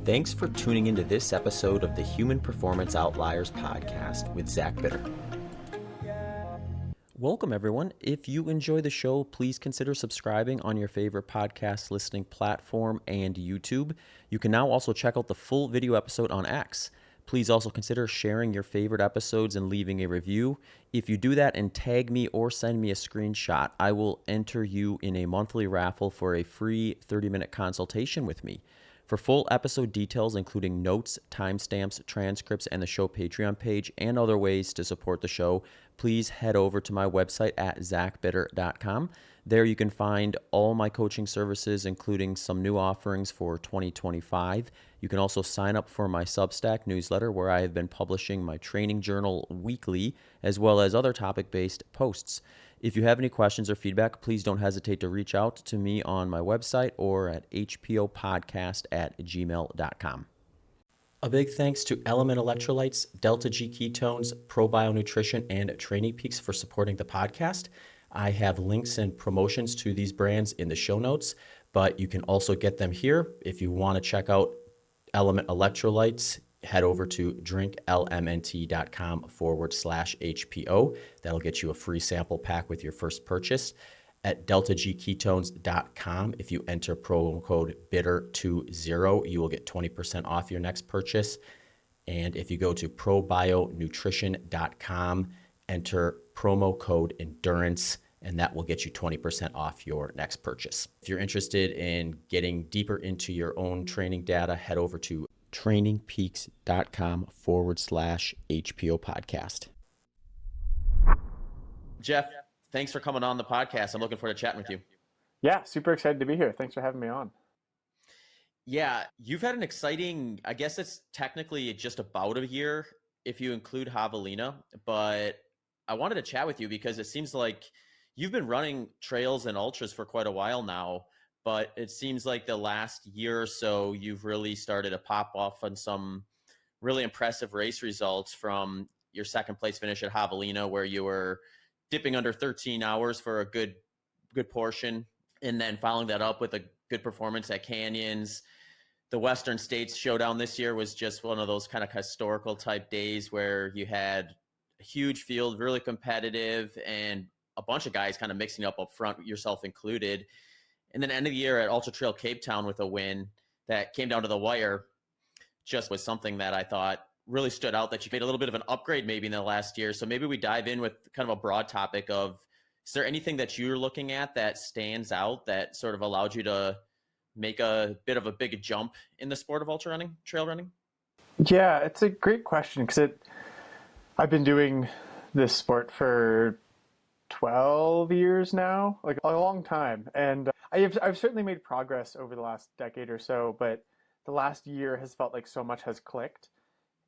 Thanks for tuning into this episode of the Human Performance Outliers podcast with Zach Bitter. Welcome, everyone. If you enjoy the show, please consider subscribing on your favorite podcast listening platform and YouTube. You can now also check out the full video episode on X. Please also consider sharing your favorite episodes and leaving a review. If you do that and tag me or send me a screenshot, I will enter you in a monthly raffle for a free 30-minute consultation with me. For full episode details, including notes, timestamps, transcripts, and the show Patreon page, and other ways to support the show, please head over to my website at zachbitter.com. There you can find all my coaching services, including some new offerings for 2025. You can also sign up for my Substack newsletter, where I have been publishing my training journal weekly, as well as other topic-based posts. If you have any questions or feedback, please don't hesitate to reach out to me on my website or at hpopodcast@gmail.com. A big thanks to Element Electrolytes, Delta G Ketones, ProBio Nutrition, and Training Peaks for supporting the podcast. I have links and promotions to these brands in the show notes, but you can also get them here. If you want to check out Element Electrolytes, head over to drinklmnt.com/HPO. That'll get you a free sample pack with your first purchase. At deltagketones.com, if you enter promo code BITTER20, you will get 20% off your next purchase. And if you go to probionutrition.com, enter promo code ENDURANCE, and that will get you 20% off your next purchase. If you're interested in getting deeper into your own training data, head over to trainingpeaks.com/HPO podcast. Jeff, thanks for coming on the podcast. I'm looking forward to chatting with you. Yeah, super excited to be here. Thanks for having me on. Yeah, you've had an exciting, I guess it's technically just about a year if you include Javelina, but I wanted to chat with you because it seems like you've been running trails and ultras for quite a while now, but it seems like the last year or so, you've really started to pop off on some really impressive race results, from your second place finish at Javelina, where you were dipping under 13 hours for a good portion, and then following that up with a good performance at Canyons. The Western States showdown this year was just one of those kind of historical type days where you had a huge field, really competitive, and a bunch of guys kind of mixing up front, yourself included. And then end of the year at Ultra Trail Cape Town with a win that came down to the wire just was something that I thought really stood out, that you made a little bit of an upgrade maybe in the last year. So maybe we dive in with kind of a broad topic of, is there anything that you're looking at that stands out that sort of allowed you to make a bit of a big jump in the sport of ultra running, trail running? Yeah, it's a great question because I've been doing this sport for 12 years now, like a long time. And I've certainly made progress over the last decade or so, but the last year has felt like so much has clicked.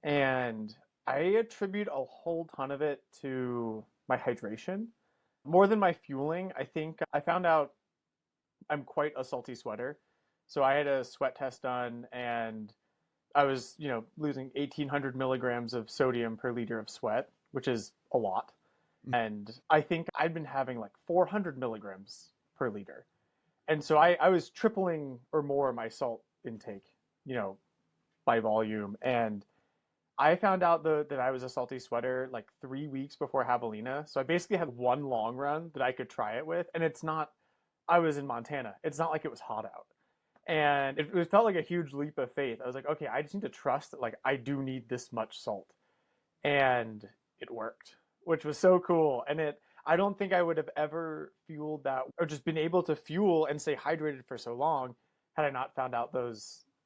And I attribute a whole ton of it to my hydration. More than my fueling, I think I found out I'm quite a salty sweater. So I had a sweat test done and I was, losing 1,800 milligrams of sodium per liter of sweat, which is a lot. And I think I'd been having like 400 milligrams per liter. And so I was tripling or more my salt intake, by volume. And I found out that I was a salty sweater like 3 weeks before Javelina. So I basically had one long run that I could try it with. And I was in Montana. It's not like it was hot out. And it felt like a huge leap of faith. I was like, okay, I just need to trust that like I do need this much salt. And it worked, which was so cool. And I don't think I would have ever fueled that or just been able to fuel and stay hydrated for so long had I not found out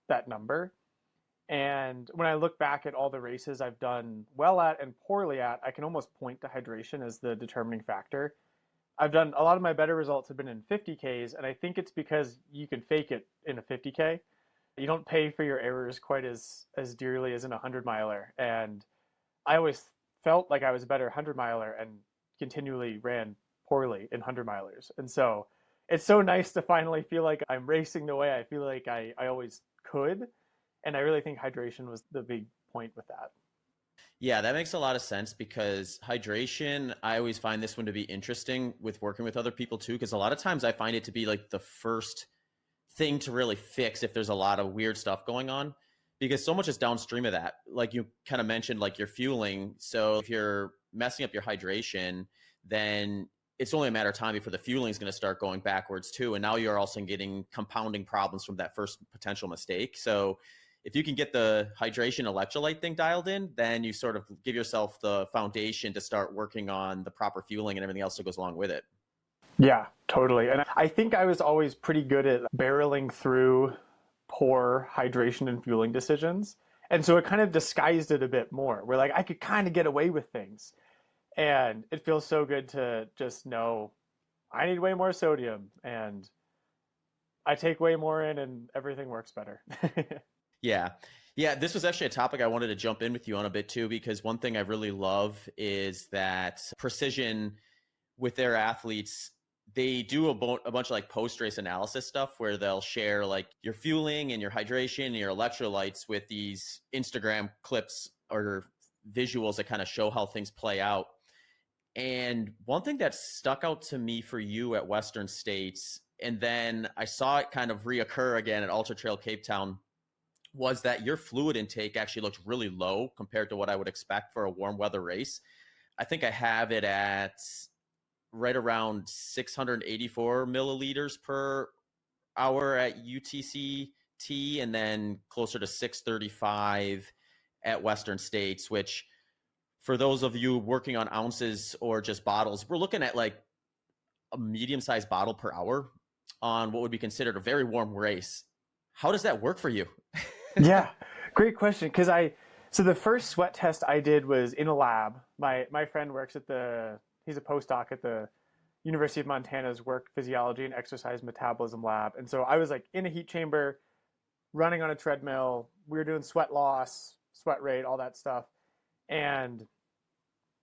that number. And when I look back at all the races I've done well at and poorly at, I can almost point to hydration as the determining factor. I've done a lot of my better results have been in 50Ks, and I think it's because you can fake it in a 50K. You don't pay for your errors quite as dearly as in a 100-miler. And I always felt like I was a better 100-miler and continually ran poorly in 100-milers. And so it's so nice to finally feel like I'm racing the way I feel like I always could. And I really think hydration was the big point with that. Yeah, that makes a lot of sense, because hydration, I always find this one to be interesting with working with other people too, because a lot of times I find it to be like the first thing to really fix if there's a lot of weird stuff going on. because so much is downstream of that. Like you kind of mentioned, like your fueling. So if you're messing up your hydration, then it's only a matter of time before the fueling is going to start going backwards too. And now you're also getting compounding problems from that first potential mistake. So if you can get the hydration electrolyte thing dialed in, then you sort of give yourself the foundation to start working on the proper fueling and everything else that goes along with it. Yeah, totally. And I think I was always pretty good at barreling through poor hydration and fueling decisions. And so it kind of disguised it a bit more. Where like I could kind of get away with things. And it feels so good to just know I need way more sodium and I take way more in and everything works better. Yeah. Yeah, this was actually a topic I wanted to jump in with you on a bit too, because one thing I really love is that Precision with their athletes, they do a bunch of like post-race analysis stuff where they'll share like your fueling and your hydration and your electrolytes with these Instagram clips or visuals that kind of show how things play out. And one thing that stuck out to me for you at Western States, and then I saw it kind of reoccur again at Ultra Trail Cape Town, was that your fluid intake actually looked really low compared to what I would expect for a warm weather race. I think I have it at right around 684 milliliters per hour at UTCT, and then closer to 635 at Western States, which for those of you working on ounces or just bottles, we're looking at like a medium-sized bottle per hour on what would be considered a very warm race. How does that work for you? Yeah, great question. So the first sweat test I did was in a lab. My friend works he's a postdoc at the University of Montana's Work Physiology and Exercise Metabolism Lab. And so I was like in a heat chamber, running on a treadmill. We were doing sweat loss, sweat rate, all that stuff. And,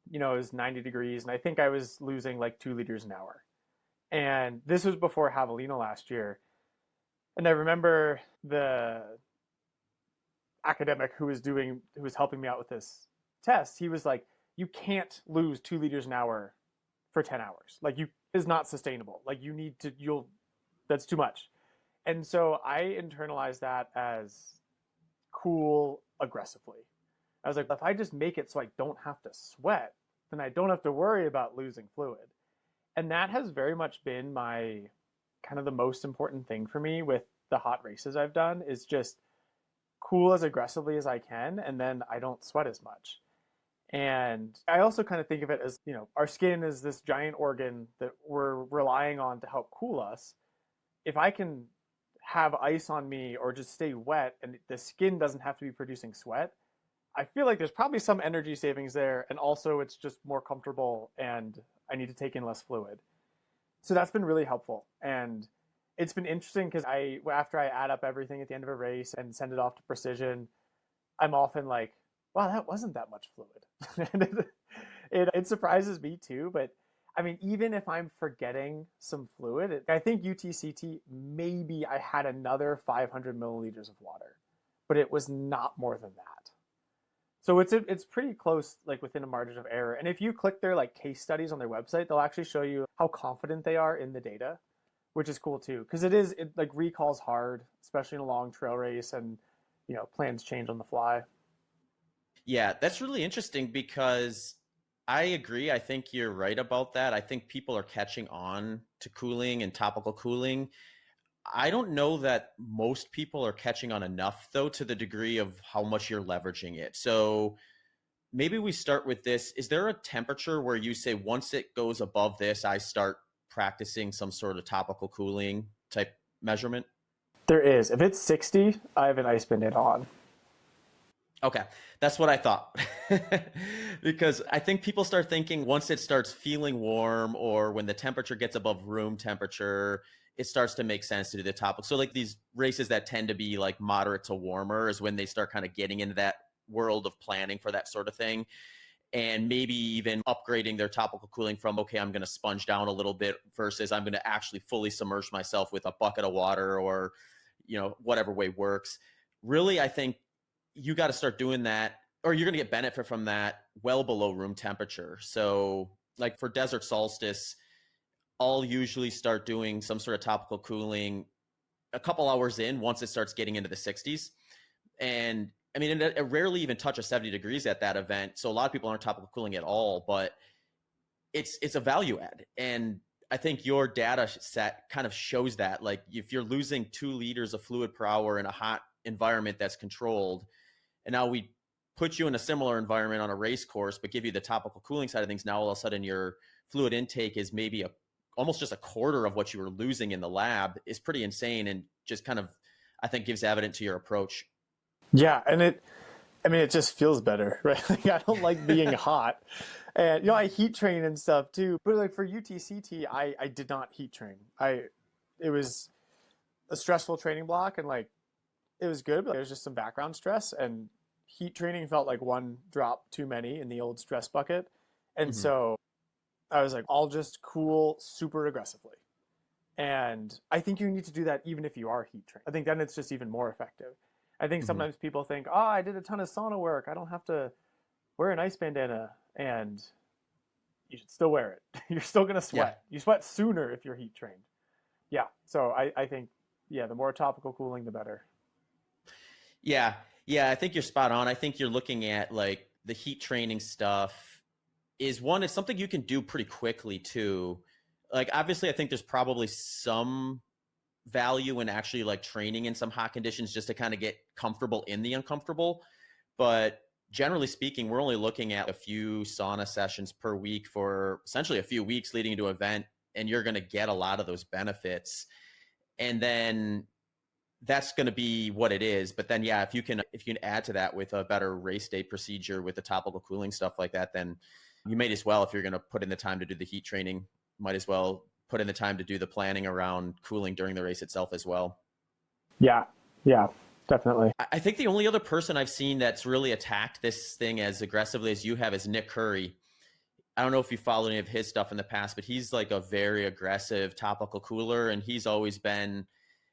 it was 90 degrees. And I think I was losing like 2 liters an hour. And this was before Javelina last year. And I remember the academic who was helping me out with this test, he was like, you can't lose 2 liters an hour for 10 hours. Like is not sustainable. Like that's too much. And so I internalized that as cool aggressively. I was like, if I just make it so I don't have to sweat, then I don't have to worry about losing fluid. And that has very much been my kind of the most important thing for me with the hot races I've done is just cool as aggressively as I can, and then I don't sweat as much. And I also kind of think of it as, our skin is this giant organ that we're relying on to help cool us. If I can have ice on me or just stay wet and the skin doesn't have to be producing sweat, I feel like there's probably some energy savings there. And also it's just more comfortable and I need to take in less fluid. So that's been really helpful. And it's been interesting because after I add up everything at the end of a race and send it off to Precision, I'm often like, wow, that wasn't that much fluid. And it surprises me too. But I mean, even if I'm forgetting some fluid, I think UTCT, maybe I had another 500 milliliters of water, but it was not more than that. So it's pretty close, like within a margin of error. And if you click their like case studies on their website, they'll actually show you how confident they are in the data, which is cool too. Because it like recalls hard, especially in a long trail race, and plans change on the fly. Yeah, that's really interesting because I agree. I think you're right about that. I think people are catching on to cooling and topical cooling. I don't know that most people are catching on enough, though, to the degree of how much you're leveraging it. So maybe we start with this. Is there a temperature where you say once it goes above this, I start practicing some sort of topical cooling type measurement? There is. If it's 60, I have an ice bandana on. Okay, that's what I thought. Because I think people start thinking once it starts feeling warm or when the temperature gets above room temperature, it starts to make sense to do the topical. So like these races that tend to be like moderate to warmer is when they start kind of getting into that world of planning for that sort of thing. And maybe even upgrading their topical cooling from, okay, I'm going to sponge down a little bit versus I'm going to actually fully submerge myself with a bucket of water or, whatever way works. Really, I think you got to start doing that or you're going to get benefit from that well below room temperature. So like for desert solstice, I'll usually start doing some sort of topical cooling a couple hours in once it starts getting into the 60s. And I mean, it rarely even touches 70 degrees at that event. So a lot of people aren't topical cooling at all, but it's a value add. And I think your data set kind of shows that. Like if you're losing 2 liters of fluid per hour in a hot environment that's controlled, and now we put you in a similar environment on a race course, but give you the topical cooling side of things, now all of a sudden your fluid intake is maybe almost just a quarter of what you were losing in the lab, is pretty insane, and just kind of, I think, gives evidence to your approach. Yeah, and it just feels better, right? Like, I don't like being hot. And I heat train and stuff too. But like for UTCT, I did not heat train. It was a stressful training block, and like it was good, but there was just some background stress, and heat training felt like one drop too many in the old stress bucket. And so I was like, I'll just cool super aggressively. And I think you need to do that even if you are heat trained. I think then it's just even more effective. I think sometimes people think, oh, I did a ton of sauna work, I don't have to wear an ice bandana. And you should still wear it. You're still going to sweat. You sweat sooner if you're heat trained. Yeah. So I think, the more topical cooling, the better. Yeah. I think you're spot on. I think you're looking at like the heat training stuff is it's something you can do pretty quickly too. Like, obviously I think there's probably some value in actually like training in some hot conditions just to kind of get comfortable in the uncomfortable. But generally speaking, we're only looking at a few sauna sessions per week for essentially a few weeks leading into an event, and you're going to get a lot of those benefits. And then that's going to be what it is. But then, if you can add to that with a better race day procedure with the topical cooling stuff like that, then you might as well, if you're going to put in the time to do the heat training, might as well put in the time to do the planning around cooling during the race itself as well. Yeah, definitely. I think the only other person I've seen that's really attacked this thing as aggressively as you have is Nick Curry. I don't know if you followed any of his stuff in the past, but he's like a very aggressive topical cooler, and he's always been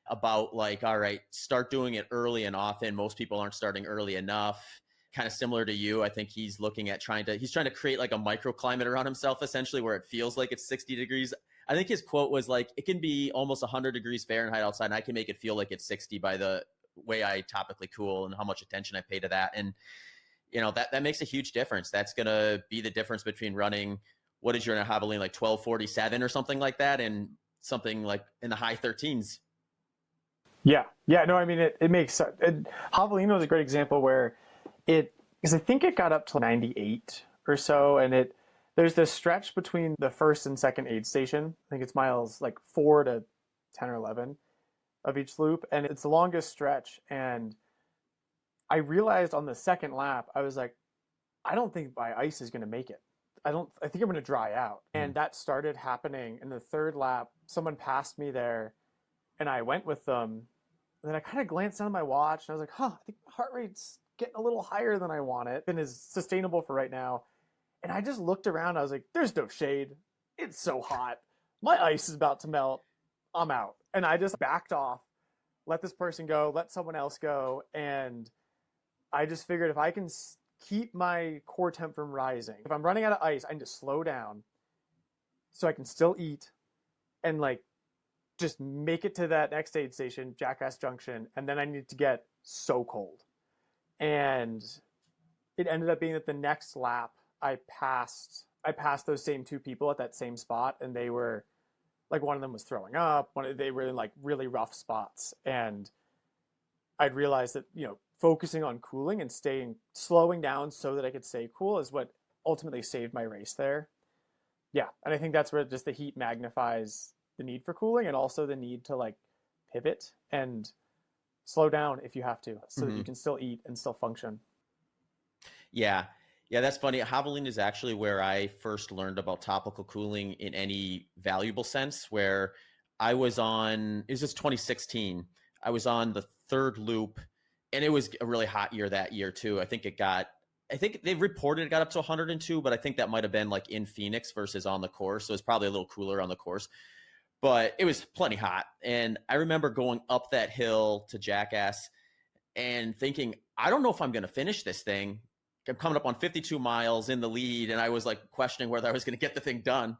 about like, all right, start doing it early and often. Most people aren't starting early enough. Kind of similar to you. I think he's looking at trying to create like a microclimate around himself, essentially, where it feels like it's 60 degrees. I think his quote was like, it can be almost 100 degrees Fahrenheit outside, and I can make it feel like it's 60 by the way I topically cool and how much attention I pay to that. And that makes a huge difference. That's going to be the difference between running, what is your Javelina, like 1247 or something like that, and something like in the high 13s. Yeah. No, I mean, it makes sense. Javelina is a great example where because I think it got up to 98 or so, and there's this stretch between the first and second aid station. I think it's miles like 4 to 10 or 11 of each loop, and it's the longest stretch. And I realized on the second lap, I was like, I don't think my ice is going to make it. I think I'm going to dry out. And that started happening in the third lap. Someone passed me there, and I went with them. And then I kind of glanced down at my watch, and I was like, I think my heart rate's getting a little higher than I want it and is sustainable for right now. And I just looked around. I was like, there's no shade. It's so hot. My ice is about to melt. I'm out. And I just backed off, let this person go, let someone else go. And I just figured if I can keep my core temp from rising, if I'm running out of ice, I need to slow down so I can still eat and like just make it to that next aid station, Jackass Junction. And then I need to get so cold. And it ended up being that the next lap I passed those same 2 people at that same spot, and they were like, one of them was throwing up, they were in like really rough spots. And I'd realized that, focusing on cooling and slowing down so that I could stay cool is what ultimately saved my race there. Yeah. And I think that's where just the heat magnifies the need for cooling, and also the need to like pivot and slow down if you have to, so that you can still eat and still function. Yeah, that's funny. Javelina is actually where I first learned about topical cooling in any valuable sense, where it was just 2016. I was on the third loop, and it was a really hot year that year too. I think they reported it got up to 102, but I think that might have been like in Phoenix versus on the course. So it's probably a little cooler on the course, but it was plenty hot. And I remember going up that hill to Jackass and thinking, I don't know if I'm going to finish this thing. I'm coming up on 52 miles in the lead, and I was like questioning whether I was going to get the thing done.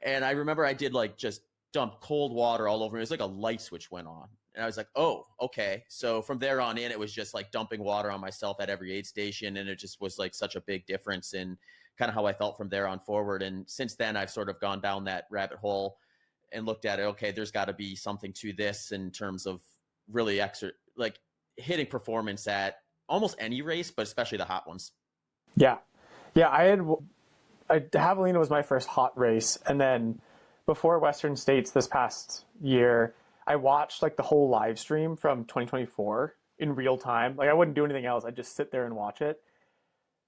And I remember I did like just dump cold water all over me. It was like a light switch went on. And I was like, oh, okay. So from there on in, it was just like dumping water on myself at every aid station. And it just was like such a big difference in kind of how I felt from there on forward. And since then, I've sort of gone down that rabbit hole and looked at it. Okay, there's got to be something to this in terms of really like hitting performance at almost any race, but especially the hot ones. Yeah. Yeah. Javelina was my first hot race. And then before Western States this past year, I watched like the whole live stream from 2024 in real time. Like I wouldn't do anything else. I'd just sit there and watch it,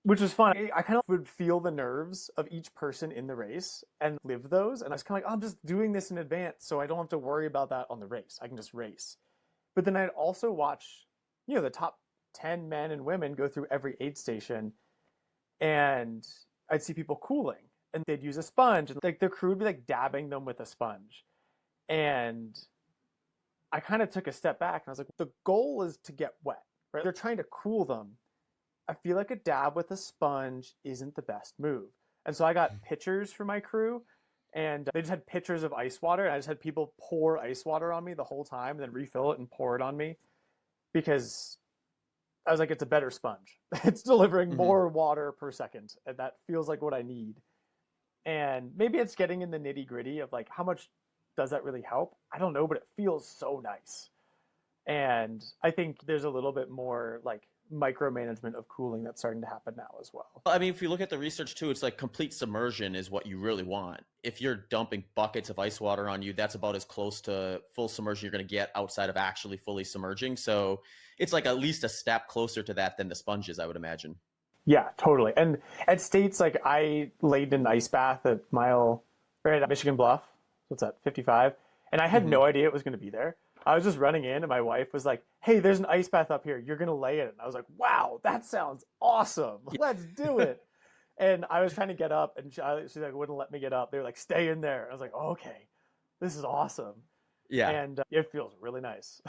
which was fun. I kind of would feel the nerves of each person in the race and live those. And I was kind of like, oh, I'm just doing this in advance, so I don't have to worry about that on the race. I can just race. But then I'd also watch, the top 10 men and women go through every aid station, and I'd see people cooling, and they'd use a sponge, and like their crew would be like dabbing them with a sponge. And I kind of took a step back and I was like, the goal is to get wet, right? They're trying to cool them. I feel like a dab with a sponge isn't the best move. And so I got pitchers for my crew, and they just had pitchers of ice water. And I just had people pour ice water on me the whole time and then refill it and pour it on me, because I was like, it's a better sponge. It's delivering more water per second. And that feels like what I need. And maybe it's getting in the nitty gritty of like, how much does that really help? I don't know, but it feels so nice. And I think there's a little bit more like micromanagement of cooling that's starting to happen now as well. I mean, if you look at the research too, it's like complete submersion is what you really want. If you're dumping buckets of ice water on you, that's about as close to full submersion you're going to get outside of actually fully submerging. So it's like at least a step closer to that than the sponges, I would imagine. Yeah, totally. And at States, like I laid in an ice bath at right at Michigan Bluff. What's that, 55? And I had no idea it was going to be there. I was just running in, and my wife was like, hey, there's an ice bath up here. You're going to lay in it. And I was like, wow, that sounds awesome. Let's do it. And I was trying to get up, and she like wouldn't let me get up. They were like, stay in there. I was like, oh, okay, this is awesome. Yeah. And it feels really nice.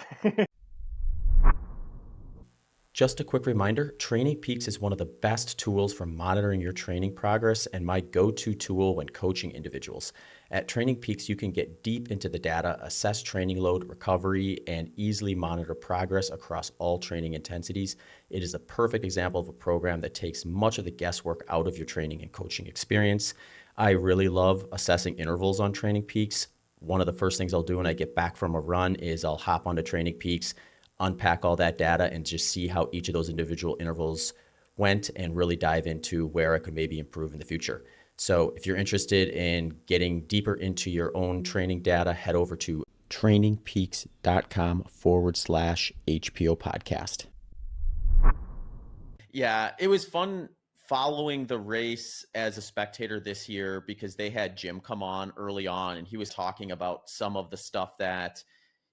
Just a quick reminder, Training Peaks is one of the best tools for monitoring your training progress and my go-to tool when coaching individuals. At Training Peaks, you can get deep into the data, assess training load, recovery, and easily monitor progress across all training intensities. It is a perfect example of a program that takes much of the guesswork out of your training and coaching experience. I really love assessing intervals on Training Peaks. One of the first things I'll do when I get back from a run is I'll hop onto Training Peaks, unpack all that data, and just see how each of those individual intervals went and really dive into where I could maybe improve in the future. So if you're interested in getting deeper into your own training data, head over to trainingpeaks.com/HPO podcast. Yeah, it was fun following the race as a spectator this year because they had Jim come on early on, and he was talking about some of the stuff that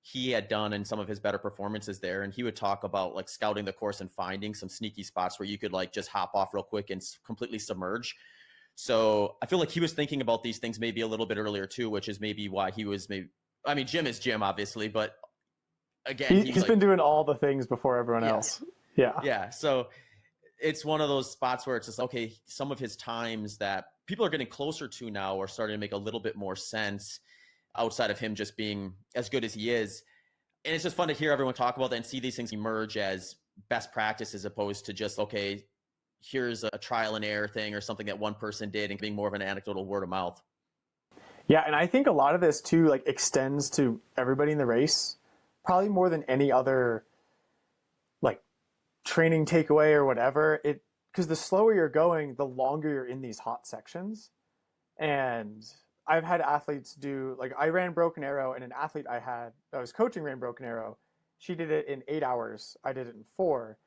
he had done in some of his better performances there. And he would talk about like scouting the course and finding some sneaky spots where you could like just hop off real quick and completely submerge. So I feel like he was thinking about these things maybe a little bit earlier too, which is maybe why he was Jim is Jim, obviously, but again, he's been doing all the things before everyone else. Yeah. Yeah. So it's one of those spots where it's just, okay, some of his times that people are getting closer to now are starting to make a little bit more sense outside of him just being as good as he is. And it's just fun to hear everyone talk about that and see these things emerge as best practice as opposed to just, okay, here's a trial and error thing or something that one person did and being more of an anecdotal word of mouth. Yeah, and I think a lot of this too like extends to everybody in the race, probably more than any other like training takeaway or whatever. Because the slower you're going, the longer you're in these hot sections. And I've had athletes do, like I ran Broken Arrow, and an athlete I was coaching ran Broken Arrow. She did it in 8 hours. I did it in 4.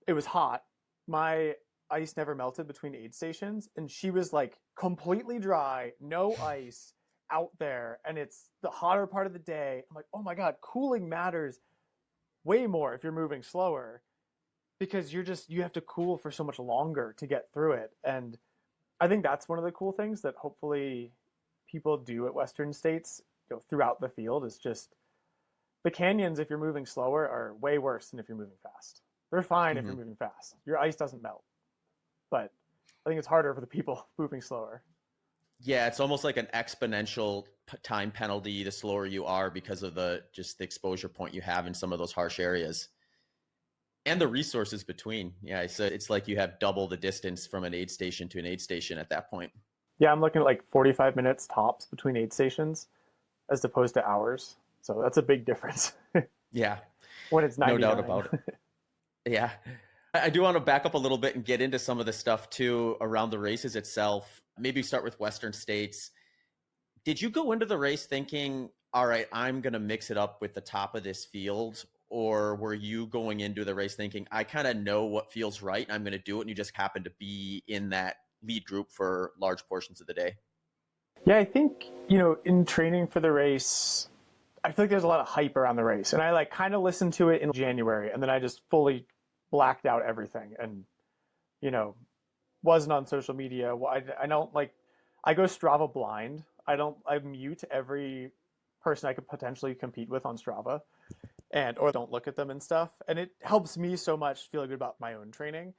It was hot. My ice never melted between aid stations, and she was like completely dry, no ice out there, and it's the hotter part of the day. I'm like, oh my God, cooling matters way more if you're moving slower, because you have to cool for so much longer to get through it. And I think that's one of the cool things that hopefully people do at Western States, throughout the field, is just the canyons, if you're moving slower, are way worse than if you're moving fast. They're fine if you're moving fast. Your ice doesn't melt. But I think it's harder for the people moving slower. Yeah, it's almost like an exponential time penalty the slower you are because of the just the exposure point you have in some of those harsh areas and the resources between. Yeah, so it's like you have double the distance from an aid station to an aid station at that point. Yeah, I'm looking at like 45 minutes tops between aid stations as opposed to hours. So that's a big difference Yeah, when it's no doubt 99. about it. Yeah. I do want to back up a little bit and get into some of the stuff too around the races itself. Maybe start with Western States. Did you go into the race thinking, all right, I'm going to mix it up with the top of this field? Or were you going into the race thinking, I kind of know what feels right and I'm going to do it? And you just happen to be in that lead group for large portions of the day? Yeah, I think, in training for the race, I feel like there's a lot of hype around the race. And I like kind of listened to it in January and then I just fully blacked out everything and, you know, wasn't on social media. I don't like, I go Strava blind. I mute every person I could potentially compete with on Strava or don't look at them and stuff. And it helps me so much feel good about my own training.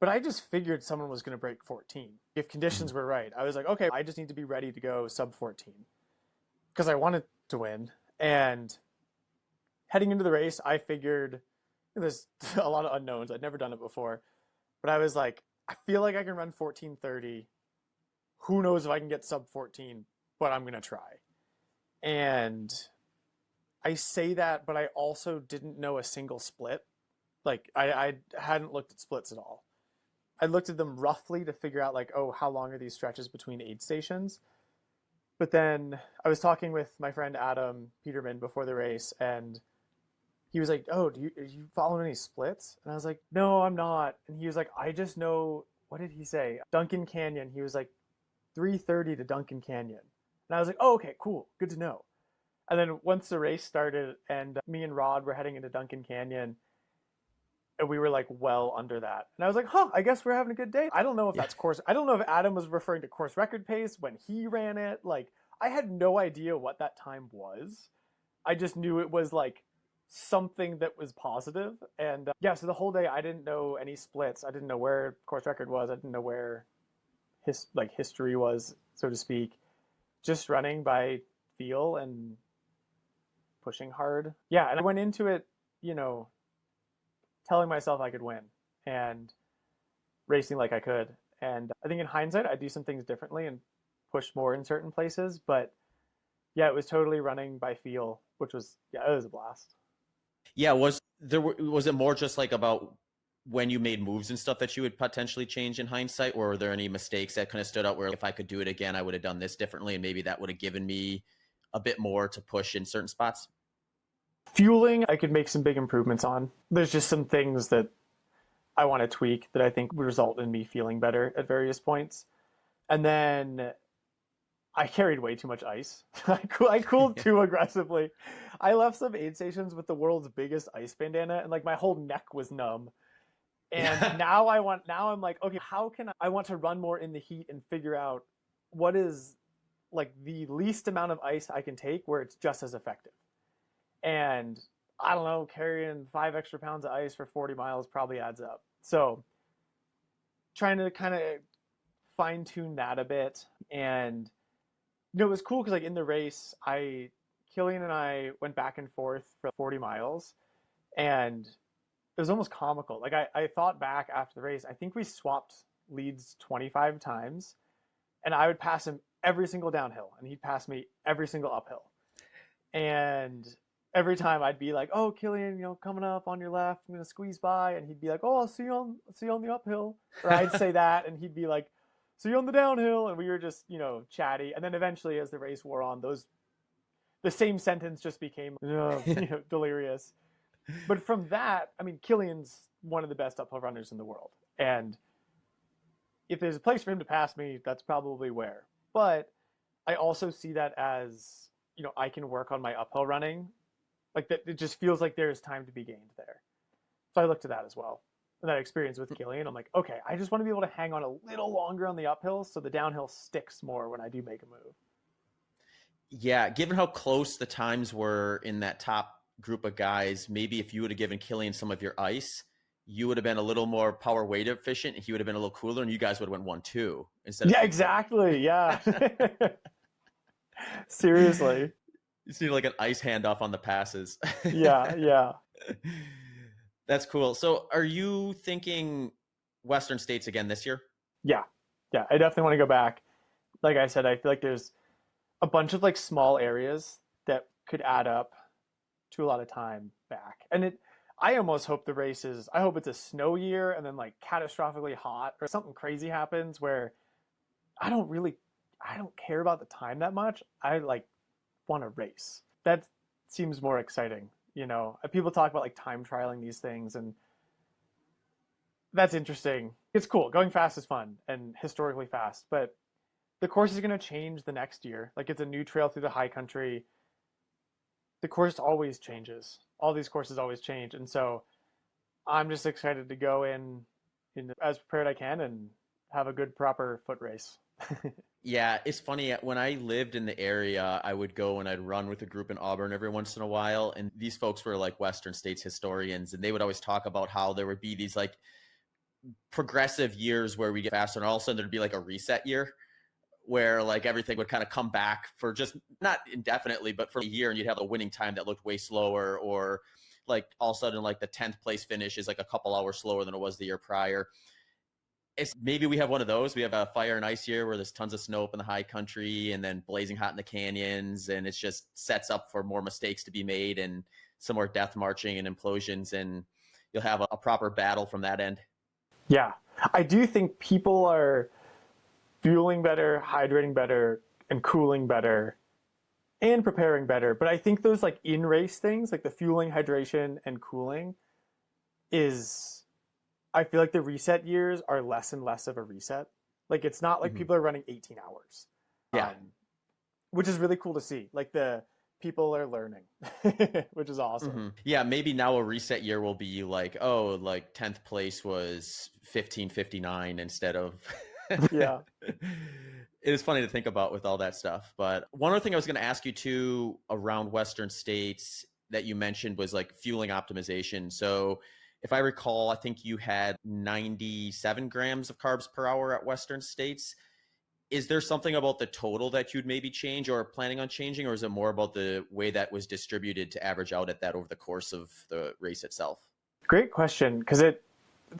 But I just figured someone was going to break 14 if conditions were right. I was like, okay, I just need to be ready to go sub 14 because I wanted to win. And heading into the race, I figured there's a lot of unknowns. I'd never done it before, but I was like, I feel like I can run 14:30. Who knows if I can get sub 14, but I'm going to try. And I say that, but I also didn't know a single split. Like I hadn't looked at splits at all. I looked at them roughly to figure out like, oh, how long are these stretches between aid stations? But then I was talking with my friend Adam Peterman before the race, and he was like, "Oh, are you following any splits?" And I was like, "No, I'm not." And he was like, "I just know." What did he say? Duncan Canyon. He was like 3:30 to Duncan Canyon, and I was like, "Oh, okay, cool, good to know." And then once the race started, and me and Rod were heading into Duncan Canyon, and we were like well under that. And I was like, huh, I guess we're having a good day. I don't know if Yeah. that's course. I don't know if Adam was referring to course record pace when he ran it. Like, I had no idea what that time was. I just knew it was like something that was positive. And yeah, so the whole day I didn't know any splits. I didn't know where course record was. I didn't know where history was, so to speak. Just running by feel and pushing hard. Yeah, and I went into it, you know, telling myself I could win and racing like I could. And I think in hindsight, I do some things differently and push more in certain places. But yeah, it was totally running by feel, which was, yeah, it was a blast. Yeah. Was it more just like about when you made moves and stuff that you would potentially change in hindsight? Or were there any mistakes that kind of stood out where if I could do it again, I would have done this differently and maybe that would have given me a bit more to push in certain spots? Fueling, I could make some big improvements on. There's just some things that I want to tweak that I think would result in me feeling better at various points. And then I carried way too much ice. I cooled too aggressively. I left some aid stations with the world's biggest ice bandana, and like my whole neck was numb. And Yeah. now I'm like, okay, how can I want to run more in the heat and figure out what is like the least amount of ice I can take where it's just as effective. And I don't know, carrying 5 extra pounds of ice for 40 miles probably adds up. So trying to kind of fine tune that a bit. And it was cool because like in the race, Killian and I went back and forth for 40 miles, and it was almost comical. Like I thought back after the race, I think we swapped leads 25 times, and I would pass him every single downhill, and he'd pass me every single uphill. And every time I'd be like, "Oh, Killian, coming up on your left, I'm gonna squeeze by," and he'd be like, "Oh, I'll see you on the uphill," or I'd say that, and he'd be like, "See you on the downhill," and we were just chatty. And then eventually, as the race wore on, the same sentence just became delirious. But from that, I mean, Killian's one of the best uphill runners in the world, and if there's a place for him to pass me, that's probably where. But I also see that as I can work on my uphill running, like that. It just feels like there's time to be gained there. So I look to that as well. And that experience with Killian, I'm like, okay, I just want to be able to hang on a little longer on the uphill so the downhill sticks more when I do make a move. Yeah, given how close the times were in that top group of guys, maybe if you would have given Killian some of your ice, you would have been a little more power weight efficient, and he would have been a little cooler, and you guys would have went 1-2 instead of Yeah, 3-2. exactly. Yeah. Seriously. You see like an ice handoff on the passes. Yeah, yeah. That's cool. So are you thinking Western States again this year? Yeah. Yeah. I definitely want to go back. Like I said, I feel like there's a bunch of like small areas that could add up to a lot of time back. And I almost hope the race is, I hope it's a snow year and then like catastrophically hot or something crazy happens where I don't really, I don't care about the time that much. I like want to race. That seems more exciting. People talk about like time trialing these things, and that's interesting. It's cool. Going fast is fun and historically fast, but the course is going to change the next year. Like it's a new trail through the high country. The course always changes. All these courses always change. And so I'm just excited to go in as prepared I can and have a good, proper foot race. Yeah, it's funny. When I lived in the area, I would go and I'd run with a group in Auburn every once in a while. And these folks were like Western States historians, and they would always talk about how there would be these like progressive years where we get faster, and all of a sudden there'd be like a reset year where like everything would kind of come back for just not indefinitely, but for a year, and you'd have a winning time that looked way slower, or like all of a sudden like the 10th place finish is like a couple hours slower than it was the year prior. It's maybe we have one of those. We have a fire and ice year where there's tons of snow up in the high country and then blazing hot in the canyons, and it just sets up for more mistakes to be made and some more death marching and implosions, and you'll have a proper battle from that end. Yeah. I do think people are fueling better, hydrating better, and cooling better, and preparing better. But I think those like in race things, like the fueling, hydration, and cooling, I feel like the reset years are less and less of a reset. Like it's not like people are running 18 hours. Yeah. Which is really cool to see. Like the people are learning, which is awesome. Yeah, maybe now a reset year will be like, oh, like 10th place was 15:59 instead of Yeah. It is funny to think about with all that stuff. But one other thing I was going to ask you too around Western States that you mentioned was like fueling optimization. So if I recall, I think you had 97 grams of carbs per hour at Western States. Is there something about the total that you'd maybe change or planning on changing, or is it more about the way that was distributed to average out at that over the course of the race itself? Great question, because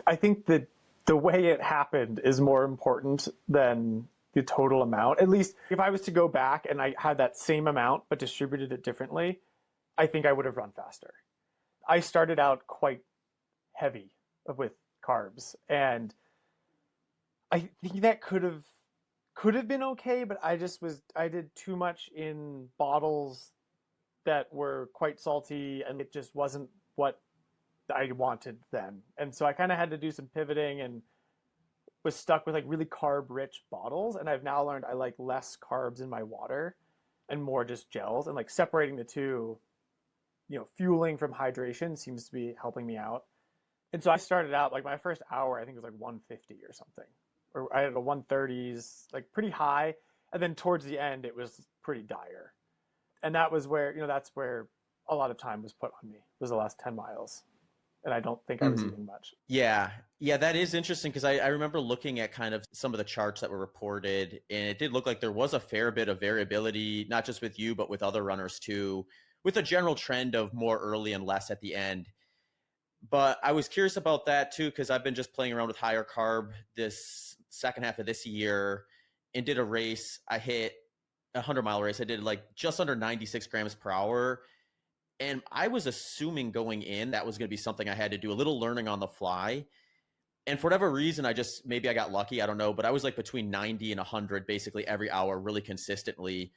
I think that the way it happened is more important than the total amount. At least if I was to go back and I had that same amount but distributed it differently, I think I would have run faster. I started out quite heavy with carbs, and I think that could have been okay, but I did too much in bottles that were quite salty, and it just wasn't what I wanted then. And so I kind of had to do some pivoting and was stuck with like really carb rich bottles. And I've now learned I like less carbs in my water and more just gels, and like separating the two, fueling from hydration seems to be helping me out. And so I started out like my first hour, I think it was like 150 or something. Or I had a 130s, like pretty high. And then towards the end, it was pretty dire. And that was where, that's where a lot of time was put on me, was the last 10 miles. And I don't think I was eating much. Yeah. Yeah, that is interesting, because I remember looking at kind of some of the charts that were reported, and it did look like there was a fair bit of variability, not just with you, but with other runners too, with a general trend of more early and less at the end. But I was curious about that too, because I've been just playing around with higher carb this second half of this year, and did a race. I hit a 100-mile race. I did like just under 96 grams per hour. And I was assuming going in that was going to be something I had to do a little learning on the fly. And for whatever reason, maybe I got lucky. I don't know. But I was like between 90 and 100 basically every hour, really consistently.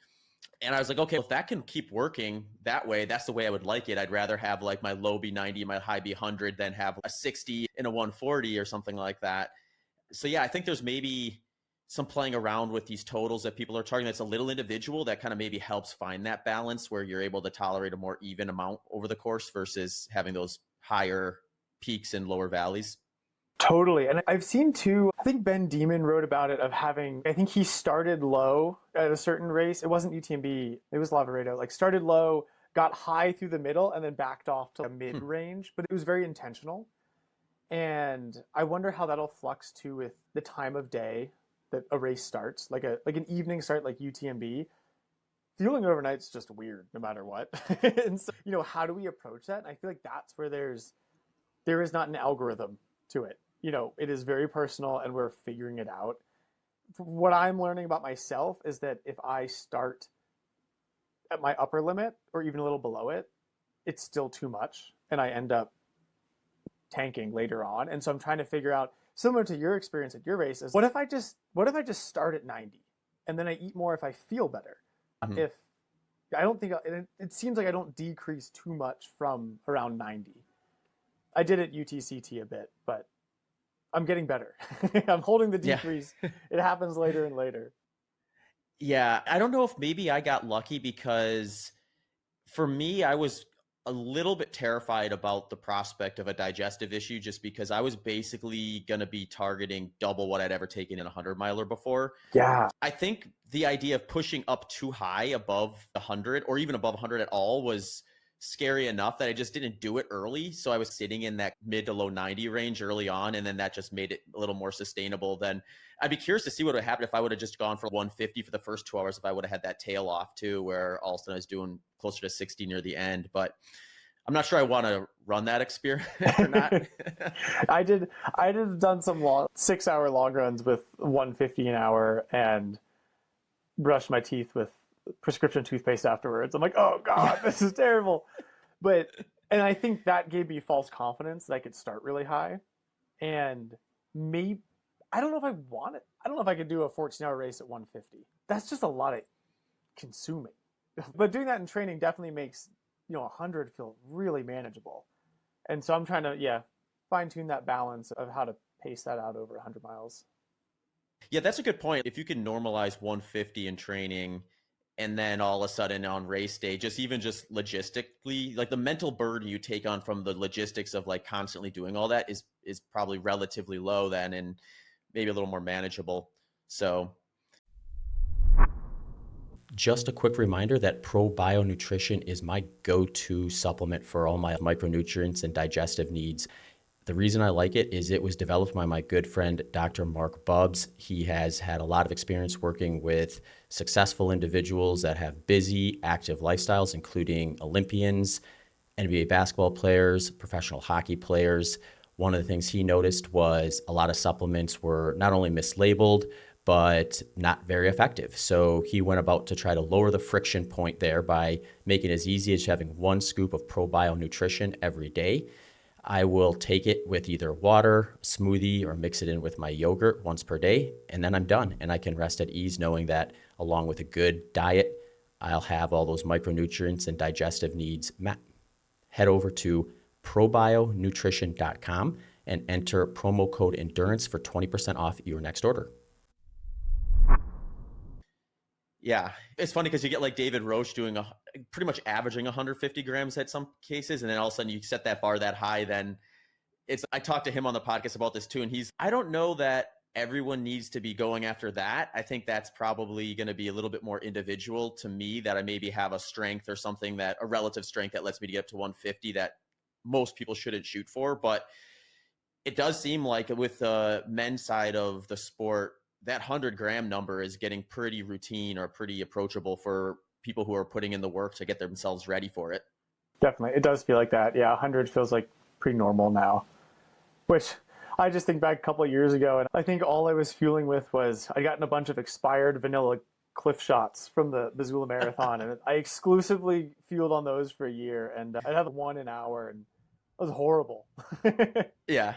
And I was like, okay, if that can keep working that way, that's the way I would like it. I'd rather have like my low be 90, my high be 100 than have a 60 and a 140 or something like that. So yeah, I think there's maybe some playing around with these totals that people are targeting that's a little individual, that kind of maybe helps find that balance where you're able to tolerate a more even amount over the course versus having those higher peaks and lower valleys. Totally. And I've seen too, I think Ben Demon wrote about it, of having, I think he started low at a certain race. It wasn't UTMB, it was Lavaredo, like started low, got high through the middle, and then backed off to a mid range, but it was very intentional. And I wonder how that'll flux too with the time of day that a race starts, like an evening start like UTMB. Fueling overnight is just weird no matter what. And so, how do we approach that? And I feel like that's where there is not an algorithm to it. It is very personal and we're figuring it out. What I'm learning about myself is that if I start at my upper limit or even a little below it, it's still too much and I end up tanking later on. And so I'm trying to figure out, similar to your experience at your races, what if I just start at 90 and then I eat more if I feel better? Mhm. If I don't think it seems like I don't decrease too much from around 90. I did at UTCT a bit, but I'm getting better. I'm holding the Yeah. decrease. It happens later and later. Yeah, I don't know if maybe I got lucky because for me, I was a little bit terrified about the prospect of a digestive issue just because I was basically going to be targeting double what I'd ever taken in a 100 miler before. Yeah. I think the idea of pushing up too high above the 100 or even above 100 at all was scary enough that I just didn't do it early. So I was sitting in that mid to low 90 range early on. And then that just made it a little more sustainable. Then I'd be curious to see what would happen if I would have just gone for 150 for the first 2 hours, if I would have had that tail off too, where all of a sudden I was doing closer to 60 near the end. But I'm not sure I want to run that experiment or not. I did. Done some 6-hour long runs with 150 an hour and brushed my teeth with prescription toothpaste afterwards. I'm like, oh Yeah. god, this is terrible. But and I think that gave me false confidence that I could start really high. And maybe I don't know if I want it. I don't know if I could do a 14-hour race at 150. That's just a lot of consuming. But doing that in training definitely makes 100 feel really manageable. And so I'm trying to fine tune that balance of how to pace that out over 100 miles. Yeah, that's a good point. If you can normalize 150 in training and then all of a sudden on race day, just logistically, like the mental burden you take on from the logistics of like constantly doing all that is probably relatively low then and maybe a little more manageable. So just a quick reminder that Pro Nutrition is my go-to supplement for all my micronutrients and digestive needs. The reason I like it is it was developed by my good friend, Dr. Mark Bubbs. He has had a lot of experience working with successful individuals that have busy, active lifestyles, including Olympians, NBA basketball players, professional hockey players. One of the things he noticed was a lot of supplements were not only mislabeled, but not very effective. So he went about to try to lower the friction point there by making it as easy as having one scoop of ProBio Nutrition every day. I will take it with either water, smoothie, or mix it in with my yogurt once per day, and then I'm done. And I can rest at ease knowing that along with a good diet, I'll have all those micronutrients and digestive needs met. Head over to probionutrition.com and enter promo code endurance for 20% off your next order. Yeah, it's funny because you get like David Roche doing pretty much averaging 150 grams at some cases, and then all of a sudden you set that bar that high. Then I talked to him on the podcast about this too, and I don't know that everyone needs to be going after that. I think that's probably going to be a little bit more individual to me, that I maybe have a strength or something, that a relative strength that lets me to get up to 150 that most people shouldn't shoot for. But it does seem like with the men's side of the sport, that 100-gram number is getting pretty routine or pretty approachable for people who are putting in the work to get themselves ready for it. Definitely. It does feel like that. Yeah, 100 feels like pretty normal now, which I just think back a couple of years ago, and I think all I was fueling with was I'd gotten a bunch of expired vanilla cliff shots from the Missoula Marathon, and I exclusively fueled on those for a year, and I'd have one an hour, and it was horrible. Yeah.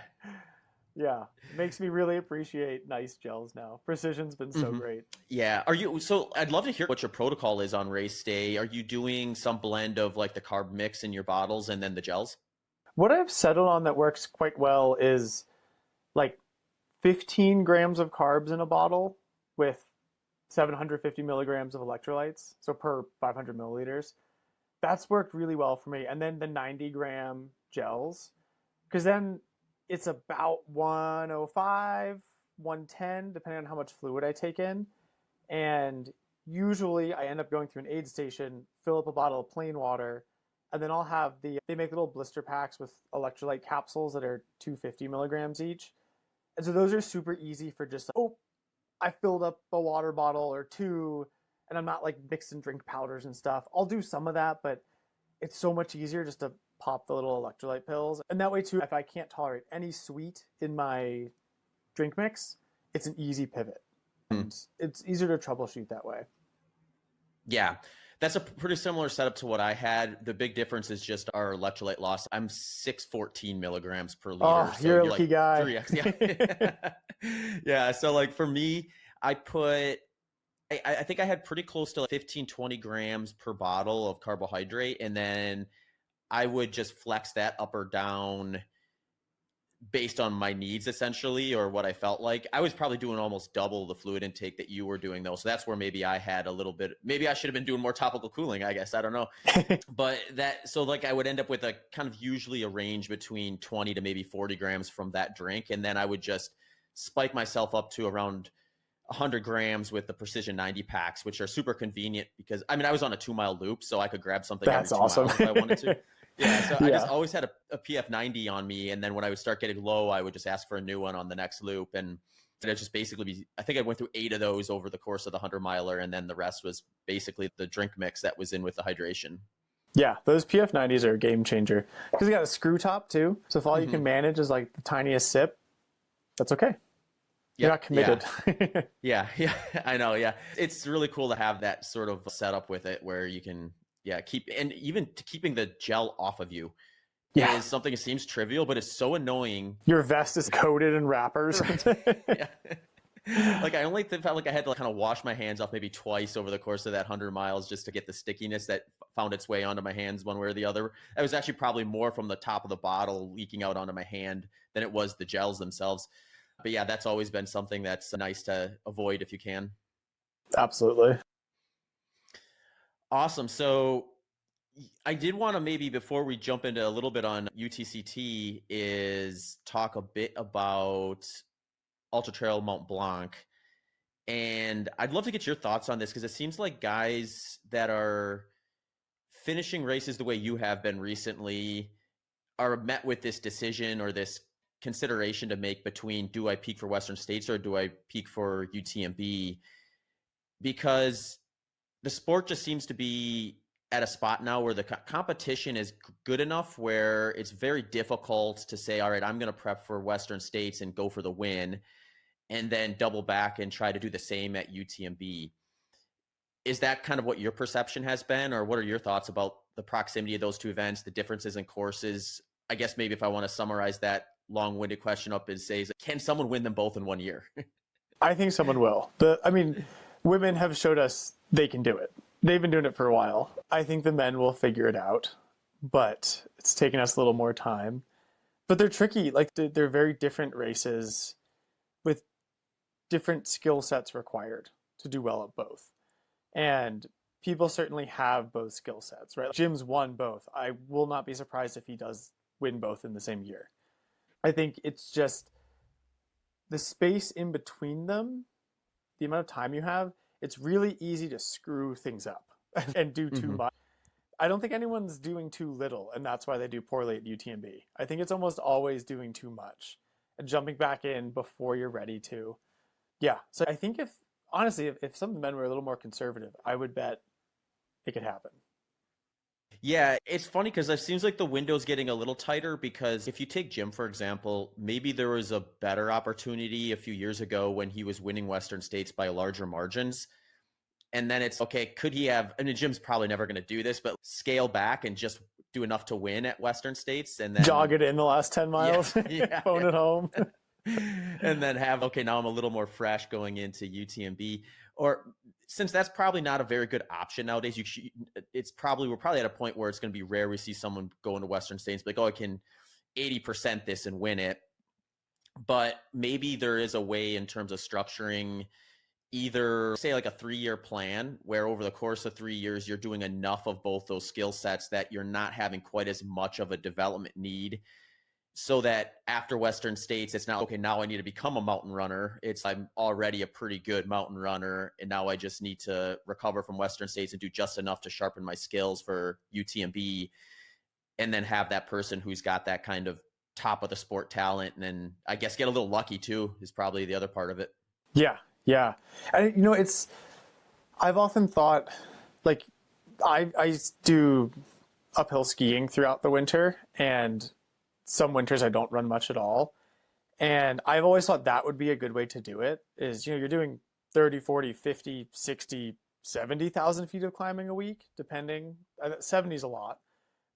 Yeah, it makes me really appreciate nice gels now. Precision's been so great. Yeah. So I'd love to hear what your protocol is on race day. Are you doing some blend of like the carb mix in your bottles and then the gels? What I've settled on that works quite well is like 15 grams of carbs in a bottle with 750 milligrams of electrolytes, so per 500 milliliters. That's worked really well for me. And then the 90-gram gels, because then it's about 105, 110, depending on how much fluid I take in. And usually I end up going through an aid station, fill up a bottle of plain water, And then I'll have they make little blister packs with electrolyte capsules that are 250 milligrams each. And so those are super easy for just, oh, I filled up a water bottle or two, and I'm not like mixing drink powders and stuff. I'll do some of that, but it's so much easier just to pop the little electrolyte pills. And that way too, if I can't tolerate any sweet in my drink mix, it's an easy pivot. And it's easier to troubleshoot that way. Yeah, that's a pretty similar setup to what I had. The big difference is just our electrolyte loss. I'm 614 milligrams per liter. Oh, so you're a lucky like guy. 3x. Yeah. Yeah. So like for me, I think I had pretty close to like 15, 20 grams per bottle of carbohydrate. And then I would just flex that up or down based on my needs essentially, or what I felt like. I was probably doing almost double the fluid intake that you were doing though. So that's where maybe I had a little bit, maybe I should have been doing more topical cooling, I guess. I don't know. But so like I would end up with a kind of usually a range between 20 to maybe 40 grams from that drink. And then I would just spike myself up to around 100 grams with the Precision 90 packs, which are super convenient because I was on a 2-mile loop, so I could grab something That's every 2 awesome. miles if I wanted to. Yeah, so I just Yeah. always had a PF 90 on me, and then when I would start getting low, I would just ask for a new one on the next loop, and it just basically be. I think I went through 8 of those over the course of the 100-miler, and then the rest was basically the drink mix that was in with the hydration. Yeah, those PF90s are a game changer because they got a screw top too. So if all you can manage is like the tiniest sip, that's okay. You're not committed. Yeah, I know. Yeah, it's really cool to have that sort of setup with it where you can, keep, and even keeping the gel off of you Yeah. is something that seems trivial, but it's so annoying. Your vest is coated in wrappers. Yeah. Like I only felt like I had to kind of wash my hands off maybe twice over the course of that 100 miles just to get the stickiness that found its way onto my hands one way or the other. It was actually probably more from the top of the bottle leaking out onto my hand than it was the gels themselves. But yeah, that's always been something that's nice to avoid if you can. Absolutely. Awesome. So I did want to maybe before we jump into a little bit on UTCT is talk a bit about Ultra Trail Mont Blanc. And I'd love to get your thoughts on this because it seems like guys that are finishing races the way you have been recently are met with this decision or this consideration to make between do I peak for Western States or do I peak for UTMB? Because the sport just seems to be at a spot now where the competition is good enough where it's very difficult to say, all right, I'm going to prep for Western States and go for the win and then double back and try to do the same at UTMB. Is that kind of what your perception has been, or what are your thoughts about the proximity of those two events, the differences in courses? I guess maybe if I want to summarize that long-winded question up is say, can someone win them both in one year? I think someone will. Women have showed us they can do it. They've been doing it for a while. I think the men will figure it out, but it's taken us a little more time. But they're tricky. Like they're very different races with different skill sets required to do well at both. And people certainly have both skill sets, right? Jim's won both. I will not be surprised if he does win both in the same year. I think it's just the space in between them, the amount of time you have, it's really easy to screw things up and do too much. I don't think anyone's doing too little, and that's why they do poorly at UTMB. I think it's almost always doing too much and jumping back in before you're ready to. Yeah, so I think if some of the men were a little more conservative, I would bet it could happen. Yeah, it's funny because it seems like the window's getting a little tighter because if you take Jim, for example, maybe there was a better opportunity a few years ago when he was winning Western States by larger margins. And then it's, okay, could he have, I mean, Jim's probably never going to do this, but scale back and just do enough to win at Western States and then jog it in the last 10 miles, phone it home. And then have, okay, now I'm a little more fresh going into UTMB. Or since that's probably not a very good option nowadays, we're probably at a point where it's going to be rare we see someone go into Western States like, oh, I can 80% this and win it. But maybe there is a way in terms of structuring either say like a 3-year plan where over the course of 3 years, you're doing enough of both those skill sets that you're not having quite as much of a development need. So that after Western States, it's not, okay, now I need to become a mountain runner. I'm already a pretty good mountain runner. And now I just need to recover from Western States and do just enough to sharpen my skills for UTMB. and then have that person who's got that kind of top of the sport talent, and then I guess get a little lucky too is probably the other part of it. Yeah, yeah. And I've often thought, like, I do uphill skiing throughout the winter, and some winters I don't run much at all. And I've always thought that would be a good way to do it is, you're doing 30, 40, 50, 60, 70,000 feet of climbing a week, depending. 70 is a lot,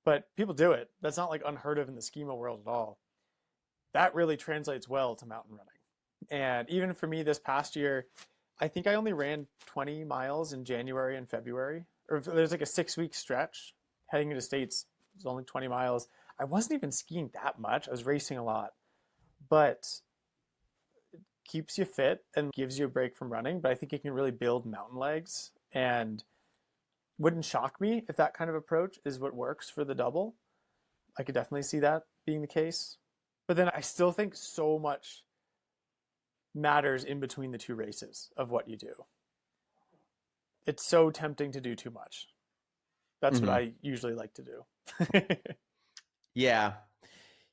but people do it. That's not like unheard of in the schema world at all. That really translates well to mountain running. And even for me this past year, I think I only ran 20 miles in January and February. Or there's like a 6-week stretch heading into States. It was only 20 miles. I wasn't even skiing that much. I was racing a lot. But it keeps you fit and gives you a break from running. But I think it can really build mountain legs. And wouldn't shock me if that kind of approach is what works for the double. I could definitely see that being the case. But then I still think so much matters in between the two races of what you do. It's so tempting to do too much. That's what I usually like to do. Yeah.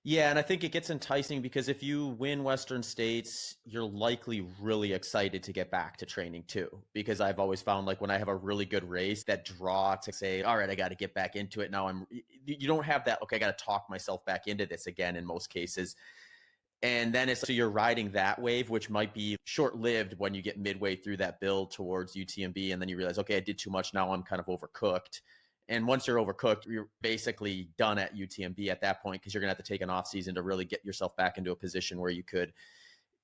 Yeah, and I think it gets enticing because if you win Western States, you're likely really excited to get back to training too. Because I've always found like when I have a really good race, that draw to say, all right, I got to get back into it. Now you don't have that, okay, I got to talk myself back into this again in most cases. And then so you're riding that wave, which might be short-lived when you get midway through that build towards UTMB. And then you realize, okay, I did too much. Now I'm kind of overcooked. And once you're overcooked, you're basically done at UTMB at that point because you're going to have to take an off season to really get yourself back into a position where you could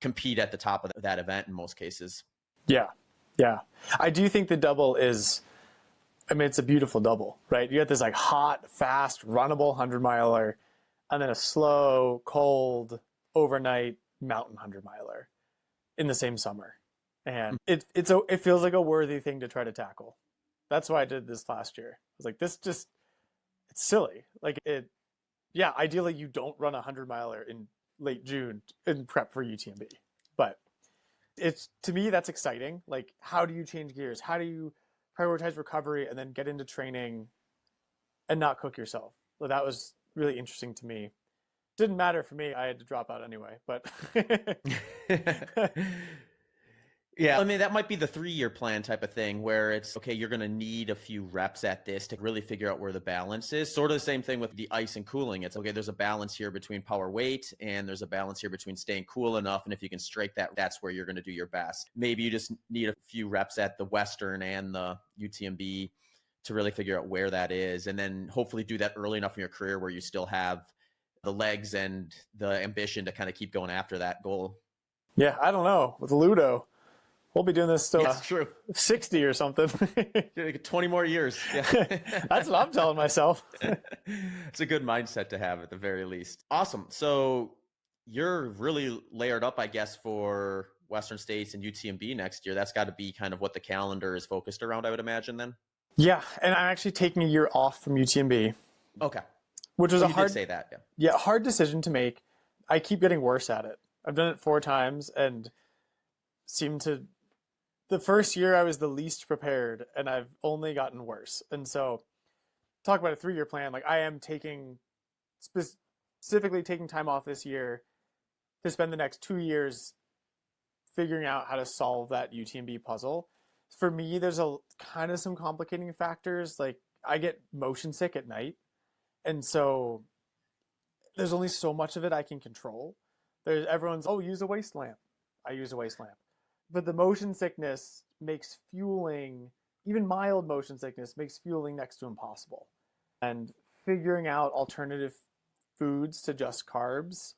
compete at the top of that event in most cases. Yeah. Yeah. I do think the double is, it's a beautiful double, right? You got this like hot, fast, runnable 100-miler and then a slow, cold, overnight mountain 100-miler in the same summer. And it feels like a worthy thing to try to tackle. That's why I did this last year. I was like, it's silly. Like ideally you don't run a 100-miler in late June in prep for UTMB. But to me, that's exciting. Like, how do you change gears? How do you prioritize recovery and then get into training and not cook yourself? Well, that was really interesting to me. Didn't matter for me. I had to drop out anyway, but yeah, I mean, that might be the 3-year plan type of thing where it's, okay, you're going to need a few reps at this to really figure out where the balance is. Sort of the same thing with the ice and cooling. It's, okay, there's a balance here between power weight and there's a balance here between staying cool enough. And if you can strike that, that's where you're going to do your best. Maybe you just need a few reps at the Western and the UTMB to really figure out where that is. And then hopefully do that early enough in your career where you still have the legs and the ambition to kind of keep going after that goal. Yeah, I don't know. With Ludo, we'll be doing this still. That's true. 60 or something. 20 more years. Yeah. That's what I'm telling myself. It's a good mindset to have at the very least. Awesome. So you're really layered up, I guess, for Western States and UTMB next year. That's got to be kind of what the calendar is focused around, I would imagine then. Yeah, and I'm actually taking a year off from UTMB. Okay. Which was did say that, hard decision to make. I keep getting worse at it. I've done it 4 times and the first year I was the least prepared and I've only gotten worse. And so talk about a 3-year plan. Like, I am specifically taking time off this year to spend the next 2 years figuring out how to solve that UTMB puzzle. For me, there's kind of some complicating factors. Like, I get motion sick at night. And so there's only so much of it I can control. Everyone's, use a waist lamp. I use a waist lamp. But the motion sickness makes fueling, even mild motion sickness, makes fueling next to impossible. And figuring out alternative foods to just carbs.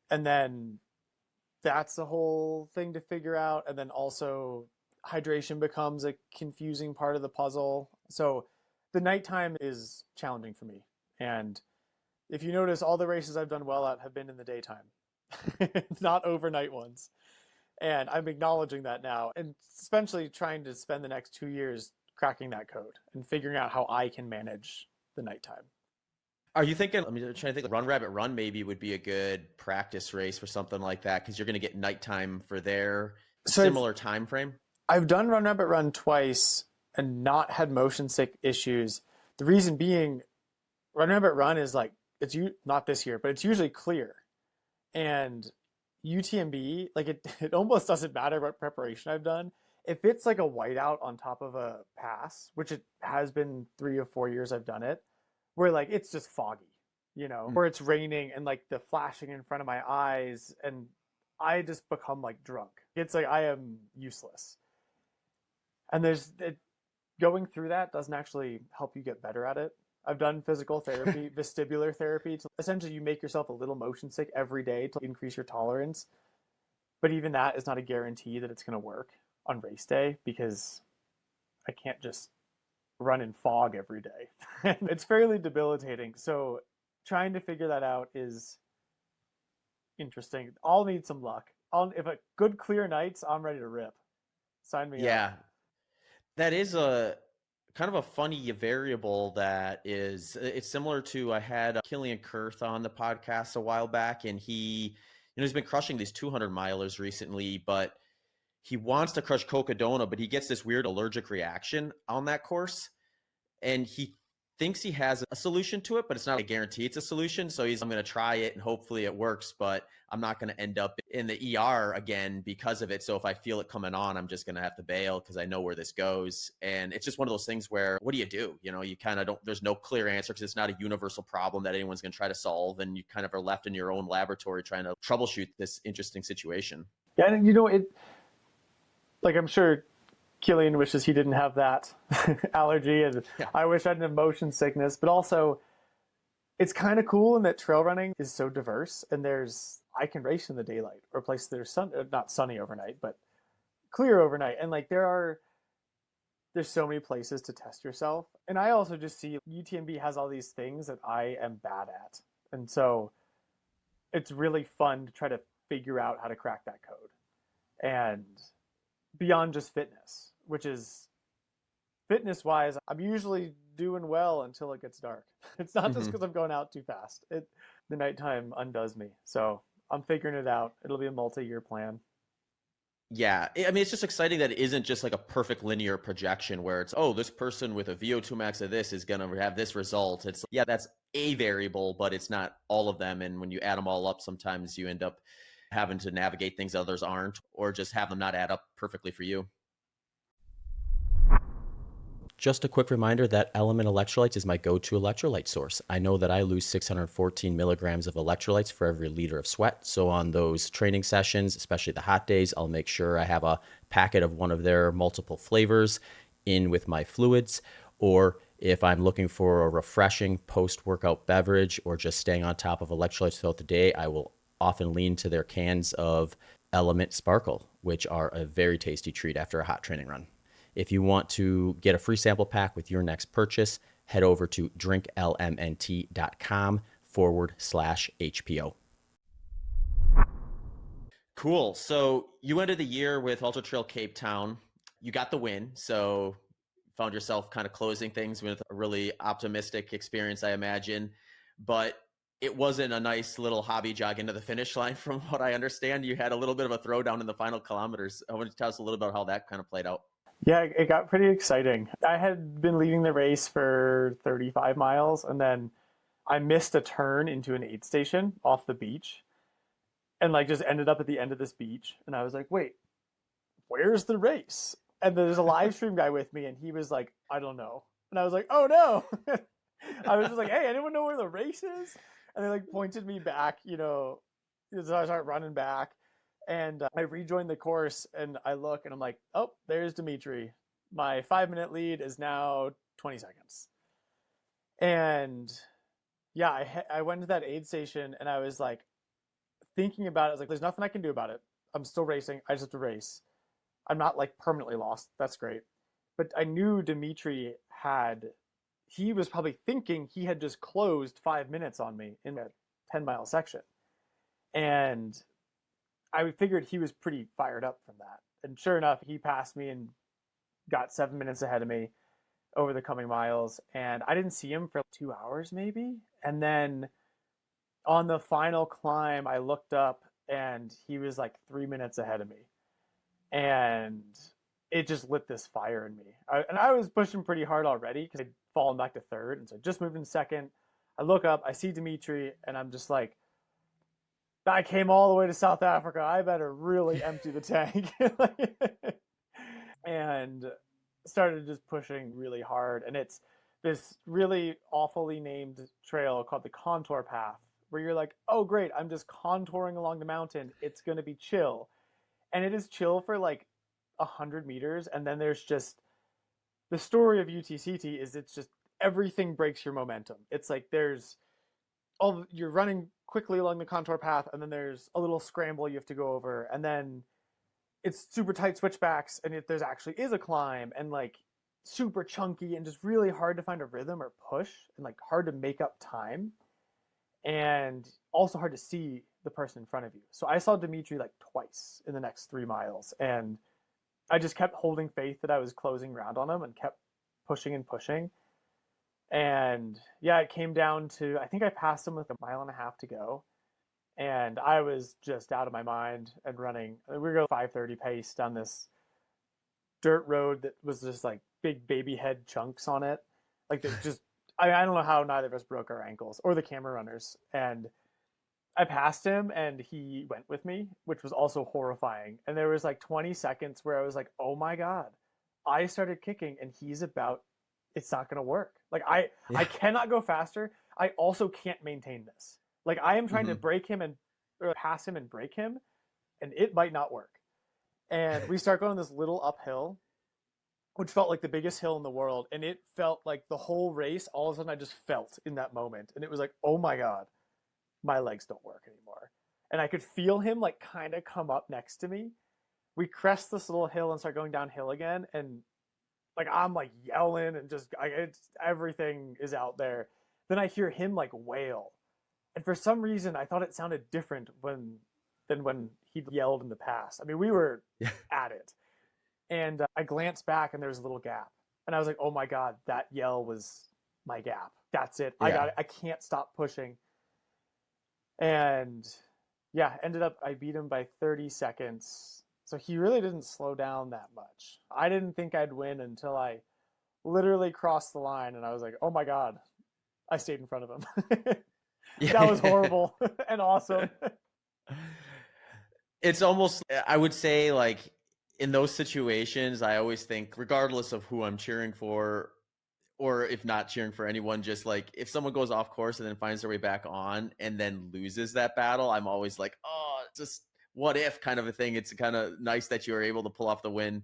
And then that's the whole thing to figure out. And then also hydration becomes a confusing part of the puzzle. So the nighttime is challenging for me. And if you notice, all the races I've done well at have been in the daytime, not overnight ones. And I'm acknowledging that now, and especially trying to spend the next 2 years cracking that code and figuring out how I can manage the nighttime. Are you thinking, I'm trying to think, Run Rabbit Run maybe would be a good practice race for something like that because you're going to get nighttime for their similar time frame? I've done Run Rabbit Run twice and not had motion sick issues. The reason being, Run Rabbit Run is like not this year, but it's usually clear. And UTMB, like it almost doesn't matter what preparation I've done. If it's like a whiteout on top of a pass, which it has been 3 or 4 years I've done it, where like it's just foggy, Mm. where it's raining and like the flashing in front of my eyes, and I just become like drunk. It's like I am useless. And going through that doesn't actually help you get better at it. I've done physical therapy, vestibular therapy. Essentially, you make yourself a little motion sick every day to increase your tolerance. But even that is not a guarantee that it's going to work on race day because I can't just run in fog every day. It's fairly debilitating. So trying to figure that out is interesting. I'll need some luck. If a good clear nights, I'm ready to rip. Sign me up. Yeah, that is a kind of a funny variable that is it's similar to I had Killian Kurth on the podcast a while back, and he's been crushing these 200 milers recently, but he wants to crush Cocodona, but he gets this weird allergic reaction on that course, and he thinks he has a solution to it, but it's not a guarantee it's a solution. So I'm going to try it and hopefully it works, but I'm not going to end up in the ER again because of it. So if I feel it coming on, I'm just going to have to bail because I know where this goes. And it's just one of those things where, what do? You kind of don't, there's no clear answer because it's not a universal problem that anyone's going to try to solve. And you kind of are left in your own laboratory trying to troubleshoot this interesting situation. Yeah, and like I'm sure Killian wishes he didn't have that allergy, and Yeah. I wish I didn't have motion sickness. But also, it's kind of cool in that trail running is so diverse, and I can race in the daylight or places that are not sunny overnight, but clear overnight, and like there's so many places to test yourself. And I also just see UTMB has all these things that I am bad at, and so it's really fun to try to figure out how to crack that code. And beyond just fitness, which is fitness wise, I'm usually doing well until it gets dark. It's not just because I'm going out too fast. The nighttime undoes me. So I'm figuring it out. It'll be a multi-year plan. Yeah, I mean, it's just exciting that it isn't just like a perfect linear projection where it's, oh, this person with a VO2 max of this is going to have this result. It's, yeah, that's a variable, but it's not all of them. And when you add them all up, sometimes you end up having to navigate things others aren't, or just have them not add up perfectly for you. Just a quick reminder that Element Electrolytes is my go-to electrolyte source. I know that I lose 614 milligrams of electrolytes for every liter of sweat. So on those training sessions, especially the hot days, I'll make sure I have a packet of one of their multiple flavors in with my fluids. Or if I'm looking for a refreshing post-workout beverage or just staying on top of electrolytes throughout the day, I will often lean to their cans of Element Sparkle, which are a very tasty treat after a hot training run. If you want to get a free sample pack with your next purchase, head over to drinklmnt.com/HPO. Cool. So you ended the year with Ultra Trail Cape Town. You got the win. So found yourself kind of closing things with a really optimistic experience, I imagine. But it wasn't a nice little hobby jog into the finish line from what I understand. You had a little bit of a throwdown in the final kilometers. I want to tell us a little about how that kind of played out. Yeah, it got pretty exciting. I had been leading the race for 35 miles, and then I missed a turn into an aid station off the beach and like just ended up at the end of this beach. And I was like, wait, where's the race? And there's a live stream guy with me, and he was like, I don't know. And I was like, oh no. I was just like, hey, anyone know where the race is? And they like pointed me back, so I start running back. And I rejoined the course, and I look, and I'm like, oh, there's Dimitri. My 5-minute lead is now 20 seconds. And yeah, I went to that aid station, and I was like thinking about it. I was like, there's nothing I can do about it. I'm still racing. I just have to race. I'm not like permanently lost. That's great. But I knew Dimitri he was probably thinking he had just closed 5 minutes on me in a 10-mile section. And I figured he was pretty fired up from that. And sure enough, he passed me and got 7 minutes ahead of me over the coming miles. And I didn't see him for 2 hours maybe. And then on the final climb, I looked up and he was like 3 minutes ahead of me. And it just lit this fire in me. And I was pushing pretty hard already because I'd fallen back to third. And so I just moved in second. I look up, I see Dimitri, and I'm just like, I came all the way to South Africa. I better really empty the tank. And started just pushing really hard. And it's this really awfully named trail called the Contour Path, where you're like, oh, great, I'm just contouring along the mountain. It's going to be chill. And it is chill for like 100 meters. And then there's just the story of UTCT is it's just everything breaks your momentum. It's like you're running quickly along the contour path, and then there's a little scramble you have to go over, and then it's super tight switchbacks, and there's actually is a climb, and like super chunky and just really hard to find a rhythm or push, and like hard to make up time, and also hard to see the person in front of you. So I saw Dimitri like twice in the next 3 miles, and I just kept holding faith that I was closing ground on him and kept pushing and pushing. And yeah, it came down to, I think I passed him with 1.5 miles to go. And I was just out of my mind and running. We were going 5:30 pace down this dirt road that was just like big baby head chunks on it. Like they just, I don't know how neither of us broke our ankles or the camera runners. And I passed him and he went with me, which was also horrifying. And there was like 20 seconds where I was like, oh my God, I started kicking and it's not going to work. Like I cannot go faster. I also can't maintain this. Like I am trying to break him or pass him and break him, and it might not work. And we start going this little uphill, which felt like the biggest hill in the world. And it felt like the whole race, all of a sudden I just felt in that moment. And it was like, oh my God, my legs don't work anymore. And I could feel him like kind of come up next to me. We crest this little hill and start going downhill again. And like I'm like yelling and just everything is out there. Then I hear him like wail. And for some reason I thought it sounded different than when he yelled in the past. I mean, we were at it. And I glanced back and there was a little gap. And I was like, oh my God, that yell was my gap. That's it. I got it. I can't stop pushing. And yeah, I beat him by 30 seconds. So he really didn't slow down that much. I didn't think I'd win until I literally crossed the line and I was like, oh my God, I stayed in front of him. That was horrible and awesome. It's almost, I would say, like in those situations, I always think, regardless of who I'm cheering for, or if not cheering for anyone, just like if someone goes off course and then finds their way back on and then loses that battle, I'm always like, oh, just what if kind of a thing. It's kind of nice that you were able to pull off the win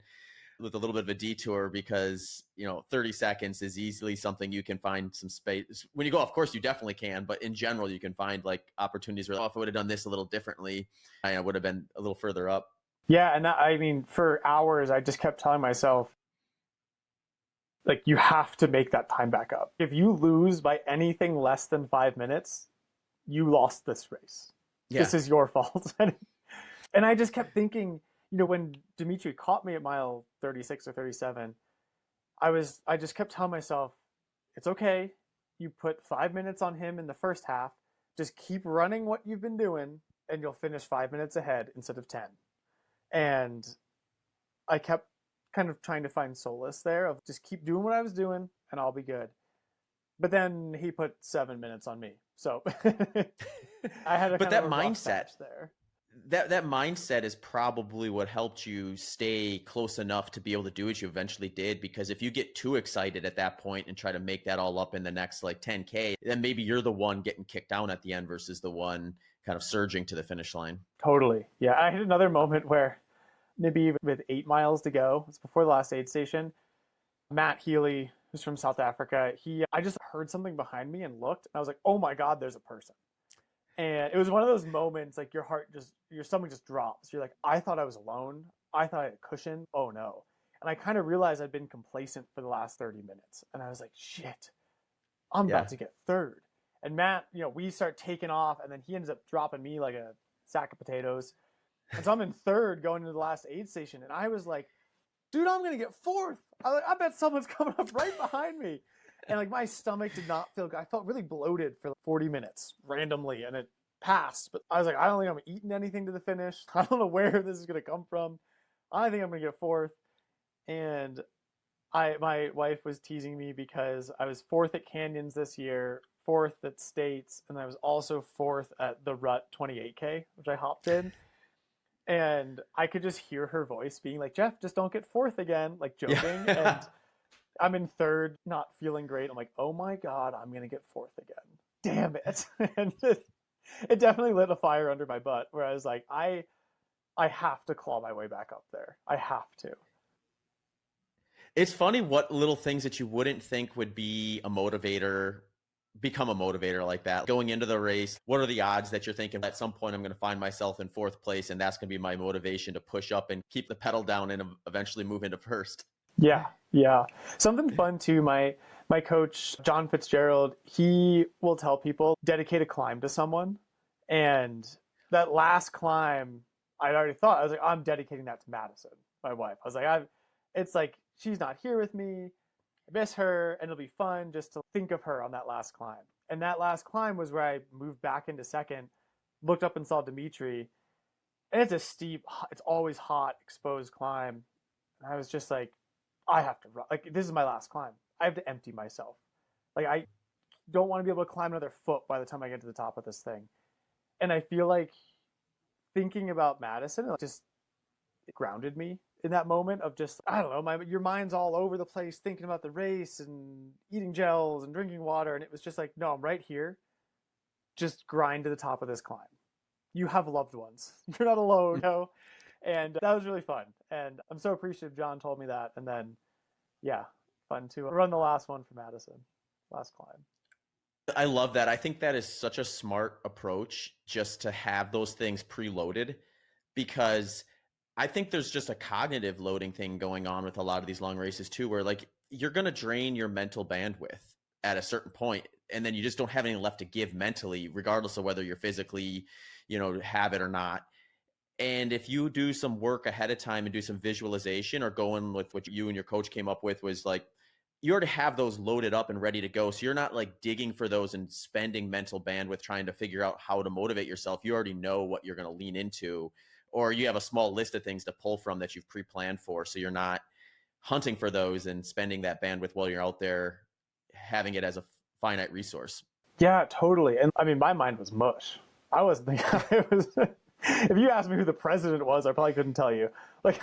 with a little bit of a detour, because 30 seconds is easily something you can find some space. When you go off course, you definitely can, but in general, you can find like opportunities where, if I would have done this a little differently, I would have been a little further up. Yeah, and I mean, for hours, I just kept telling myself, like, you have to make that time back up. If you lose by anything less than 5 minutes, you lost this race. Yeah. This is your fault. And I just kept thinking, when Dimitri caught me at mile 36 or 37, I just kept telling myself, it's okay. You put 5 minutes on him in the first half. Just keep running what you've been doing, and you'll finish 5 minutes ahead instead of 10. And I kept kind of trying to find solace there of just keep doing what I was doing and I'll be good. But then he put 7 minutes on me. So I had but that mindset there. That mindset is probably what helped you stay close enough to be able to do what you eventually did. Because if you get too excited at that point and try to make that all up in the next like 10K, then maybe you're the one getting kicked down at the end versus the one kind of surging to the finish line. Totally. Yeah. I had another moment where maybe with 8 miles to go, it's before the last aid station, Matt Healy, who's from South Africa, I just heard something behind me and looked, and I was like, oh my God, there's a person. And it was one of those moments, like your stomach just drops. You're like, I thought I was alone. I thought I had a cushion. Oh no. And I kind of realized I'd been complacent for the last 30 minutes. And I was like, shit, I'm about to get third. And Matt, we start taking off, and then he ends up dropping me like a sack of potatoes. And so I'm in third going into the last aid station. And I was like, dude, I'm going to get fourth. I bet someone's coming up right behind me. And like my stomach did not feel good. I felt really bloated for 40 minutes randomly, and it passed. But I was like, I don't think I'm eating anything to the finish. I don't know where this is going to come from. I think I'm going to get fourth. And my wife was teasing me because I was fourth at Canyons this year, fourth at States, and I was also fourth at the Rut 28K, which I hopped in. And I could just hear her voice being like, Jeff, just don't get fourth again, like joking. And Yeah. I'm in third, not feeling great. I'm like, oh my God, I'm going to get fourth again. Damn it. And it definitely lit a fire under my butt where I was like, I have to claw my way back up there. I have to. It's funny what little things that you wouldn't think would be a motivator become a motivator like that. Going into the race, what are the odds that you're thinking at some point I'm going to find myself in fourth place and that's going to be my motivation to push up and keep the pedal down and eventually move into first? Yeah, yeah. Something fun too. My coach, John Fitzgerald, he will tell people dedicate a climb to someone. And that last climb, I'd already thought, I was like, I'm dedicating that to Madison, my wife. I was like, it's like she's not here with me. I miss her, and it'll be fun just to think of her on that last climb. And that last climb was where I moved back into second, looked up and saw Dimitri, and it's a steep, it's always hot, exposed climb. And I was just like, I have to run. Like, this is my last climb. I have to empty myself. Like, I don't want to be able to climb another foot by the time I get to the top of this thing. And I feel like thinking about Madison just grounded me in that moment of just, I don't know, your mind's all over the place thinking about the race and eating gels and drinking water. And it was just like, no, I'm right here. Just grind to the top of this climb. You have loved ones. You're not alone, no. And that was really fun. And I'm so appreciative John told me that. And then, yeah, fun to run the last one for Madison, last climb. I love that. I think that is such a smart approach just to have those things preloaded, because I think there's just a cognitive loading thing going on with a lot of these long races too, where like you're going to drain your mental bandwidth at a certain point, and then you just don't have any left to give mentally, regardless of whether you're physically, have it or not. And if you do some work ahead of time and do some visualization, or going with what you and your coach came up with was like, you already have those loaded up and ready to go. So you're not like digging for those and spending mental bandwidth trying to figure out how to motivate yourself. You already know what you're going to lean into, or you have a small list of things to pull from that you've pre-planned for. So you're not hunting for those and spending that bandwidth while you're out there having it as a finite resource. Yeah, totally. And I mean, my mind was mush. I wasn't thinking, it was, if you asked me who the president was, I probably couldn't tell you. Like,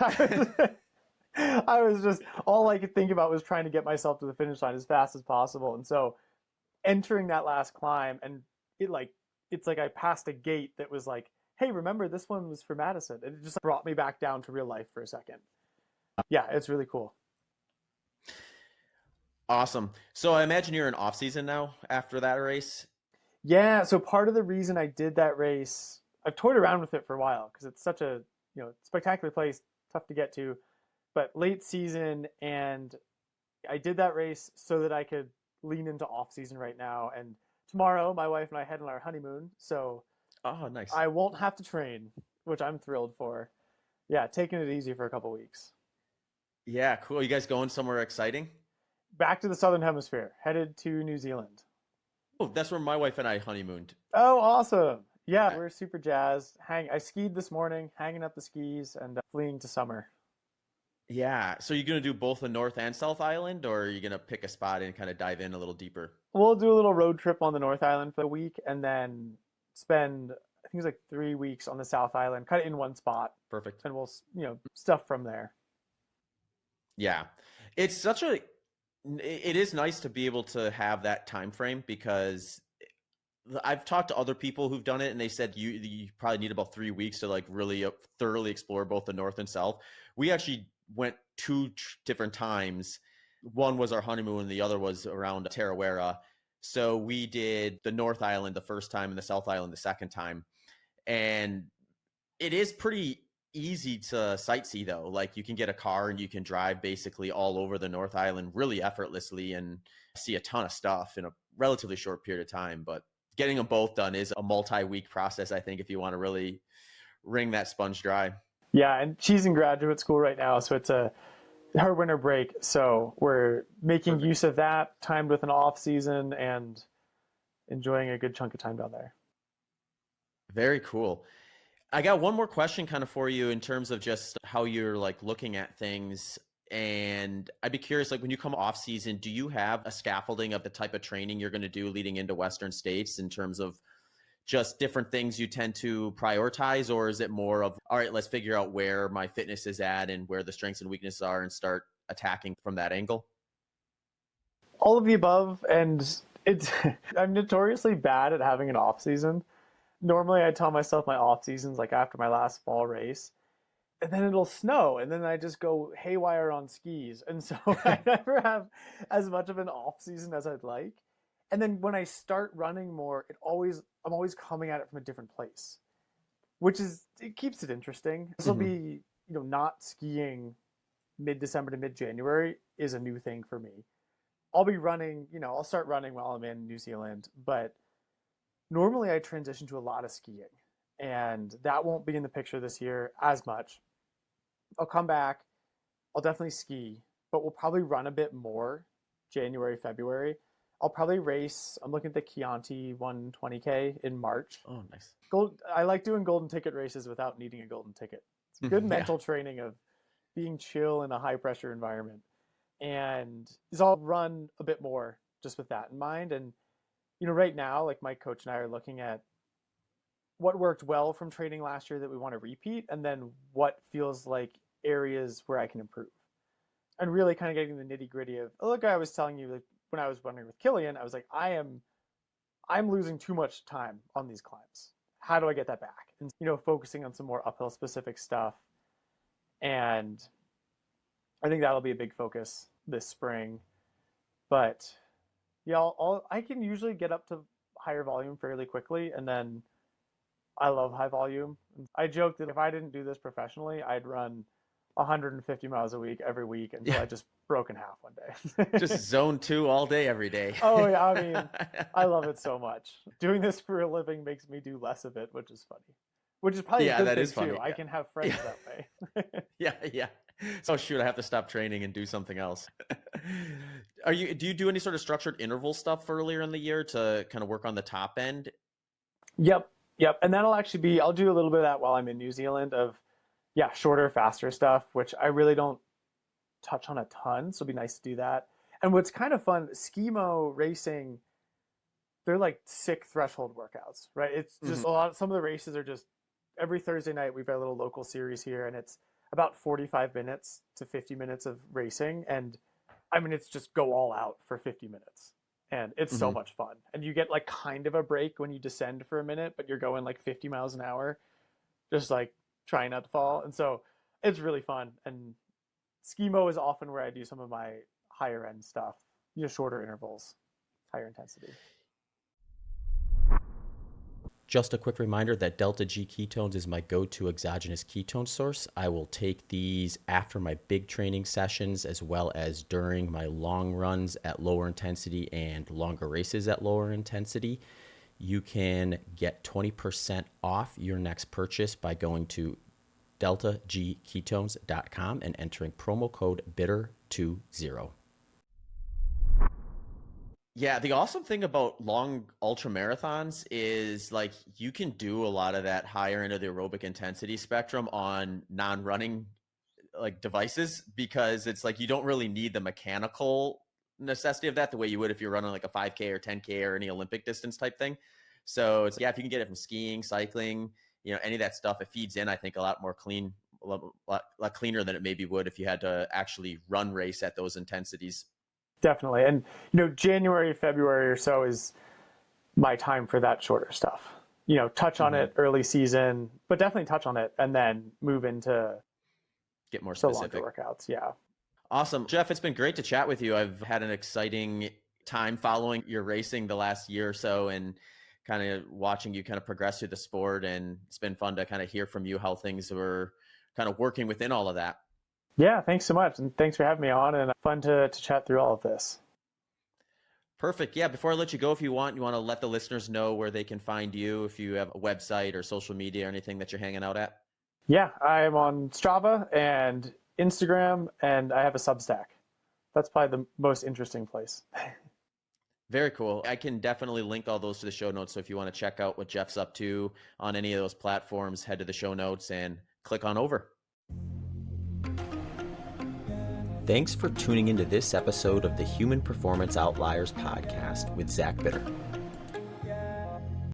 I was just, all I could think about was trying to get myself to the finish line as fast as possible. And so entering that last climb, and it's like I passed a gate that was like, hey, remember this one was for Madison. And it just brought me back down to real life for a second. Yeah, it's really cool. Awesome. So I imagine you're in off season now after that race. Yeah, so part of the reason I did that race, I've toyed around with it for a while because it's such a spectacular place, tough to get to, but late season, and I did that race so that I could lean into off season right now. And tomorrow, my wife and I head on our honeymoon, so Oh, nice. I won't have to train, which I'm thrilled for. Yeah, taking it easy for a couple weeks. Yeah, cool. You guys going somewhere exciting? Back to the Southern Hemisphere, headed to New Zealand. Oh, that's where my wife and I honeymooned. Oh, awesome. Yeah, we're super jazzed. I skied this morning, hanging up the skis and fleeing to summer. Yeah. So you're going to do both the North and South Island, or are you going to pick a spot and kind of dive in a little deeper? We'll do a little road trip on the North Island for a week and then spend, I think it's like 3 weeks on the South Island, kind of in one spot. Perfect. And we'll, stuff from there. Yeah. It's such a, it is nice to be able to have that time frame, because I've talked to other people who've done it and they said you probably need about 3 weeks to like really thoroughly explore both the North and South. We actually went two different times. One was our honeymoon, the other was around Tarawera. So we did the North Island the first time and the South Island the second time. And it is pretty easy to sightsee though. Like you can get a car and you can drive basically all over the North Island really effortlessly and see a ton of stuff in a relatively short period of time. But getting them both done is a multi-week process, I think, if you want to really wring that sponge dry. Yeah, and she's in graduate school right now, so it's her winter break. So we're making Perfect. use of that, timed with an off season, and enjoying a good chunk of time down there. Very cool. I got one more question kind of for you in terms of just how you're like looking at things. And I'd be curious, like when you come off season, do you have a scaffolding of the type of training you're going to do leading into Western States in terms of just different things you tend to prioritize? Or is it more of, all right, let's figure out where my fitness is at and where the strengths and weaknesses are and start attacking from that angle? All of the above, and it's I'm notoriously bad at having an off season. Normally I tell myself my off season's like after my last fall race, and then it'll snow, and then I just go haywire on skis, and so I never have as much of an off season as I'd like. And then when I start running more, I'm always coming at it from a different place, which is it keeps it interesting. This will Mm-hmm. be, not skiing mid December to mid January is a new thing for me. I'll be running, I'll start running while I'm in New Zealand, but normally I transition to a lot of skiing, and that won't be in the picture this year as much. I'll come back, I'll definitely ski, but we'll probably run a bit more January, February. I'll probably race. I'm looking at the Chianti 120K in March. Oh, nice. I like doing golden ticket races without needing a golden ticket. It's good Yeah. mental training of being chill in a high pressure environment. And so I'll run a bit more just with that in mind. And, right now, like my coach and I are looking at what worked well from training last year that we want to repeat, and then what feels like areas where I can improve. And really kind of getting the nitty gritty of, look, I was telling you, like when I was running with Killian, I was like, I'm losing too much time on these climbs. How do I get that back? And focusing on some more uphill specific stuff. And I think that'll be a big focus this spring. But yeah, I can usually get up to higher volume fairly quickly, and then I love high volume. I joke that if I didn't do this professionally, I'd run 150 miles a week every week until I just broke in half one day. Just zone 2 all day, every day. Oh yeah, I mean, I love it so much. Doing this for a living makes me do less of it, which is funny. Which is probably a good that thing is funny. too. I can have friends that way. Yeah. So shoot, I have to stop training and do something else. Do you do any sort of structured interval stuff earlier in the year to kind of work on the top end? Yep. And that'll actually be, I'll do a little bit of that while I'm in New Zealand of, shorter, faster stuff, which I really don't touch on a ton. So it'd be nice to do that. And what's kind of fun, skimo racing, they're like sick threshold workouts, right? It's just some of the races are just every Thursday night, we've got a little local series here, and it's about 45 minutes to 50 minutes of racing. And I mean, it's just go all out for 50 minutes. And it's so much fun. And you get like kind of a break when you descend for a minute, but you're going like 50 miles an hour, just like trying not to fall. And so it's really fun. And skimo is often where I do some of my higher end stuff, shorter intervals, higher intensity. Just a quick reminder that Delta G ketones is my go-to exogenous ketone source. I will take these after my big training sessions as well as during my long runs at lower intensity and longer races at lower intensity. You can get 20% off your next purchase by going to deltagketones.com and entering promo code BITTER20. Yeah, the awesome thing about long ultra marathons is like you can do a lot of that higher end of the aerobic intensity spectrum on non-running like devices, because it's like you don't really need the mechanical necessity of that the way you would if you're running like a 5K or 10K or any Olympic distance type thing. So it's, if you can get it from skiing, cycling, any of that stuff, it feeds in, I think, a lot more clean, a lot cleaner than it maybe would if you had to actually run race at those intensities. Definitely. And, January, February or so is my time for that shorter stuff. Touch on it early season, but definitely touch on it and then move into get more specific longer workouts. Yeah. Awesome. Jeff, it's been great to chat with you. I've had an exciting time following your racing the last year or so and kind of watching you kind of progress through the sport. And it's been fun to kind of hear from you how things were kind of working within all of that. Yeah, thanks so much. And thanks for having me on, and fun to chat through all of this. Perfect. Yeah. Before I let you go, if you want to let the listeners know where they can find you, if you have a website or social media or anything that you're hanging out at. Yeah, I'm on Strava and Instagram, and I have a Substack. That's probably the most interesting place. Very cool. I can definitely link all those to the show notes. So if you want to check out what Jeff's up to on any of those platforms, head to the show notes and click on over. Thanks for tuning into this episode of the Human Performance Outliers podcast with Zach Bitter.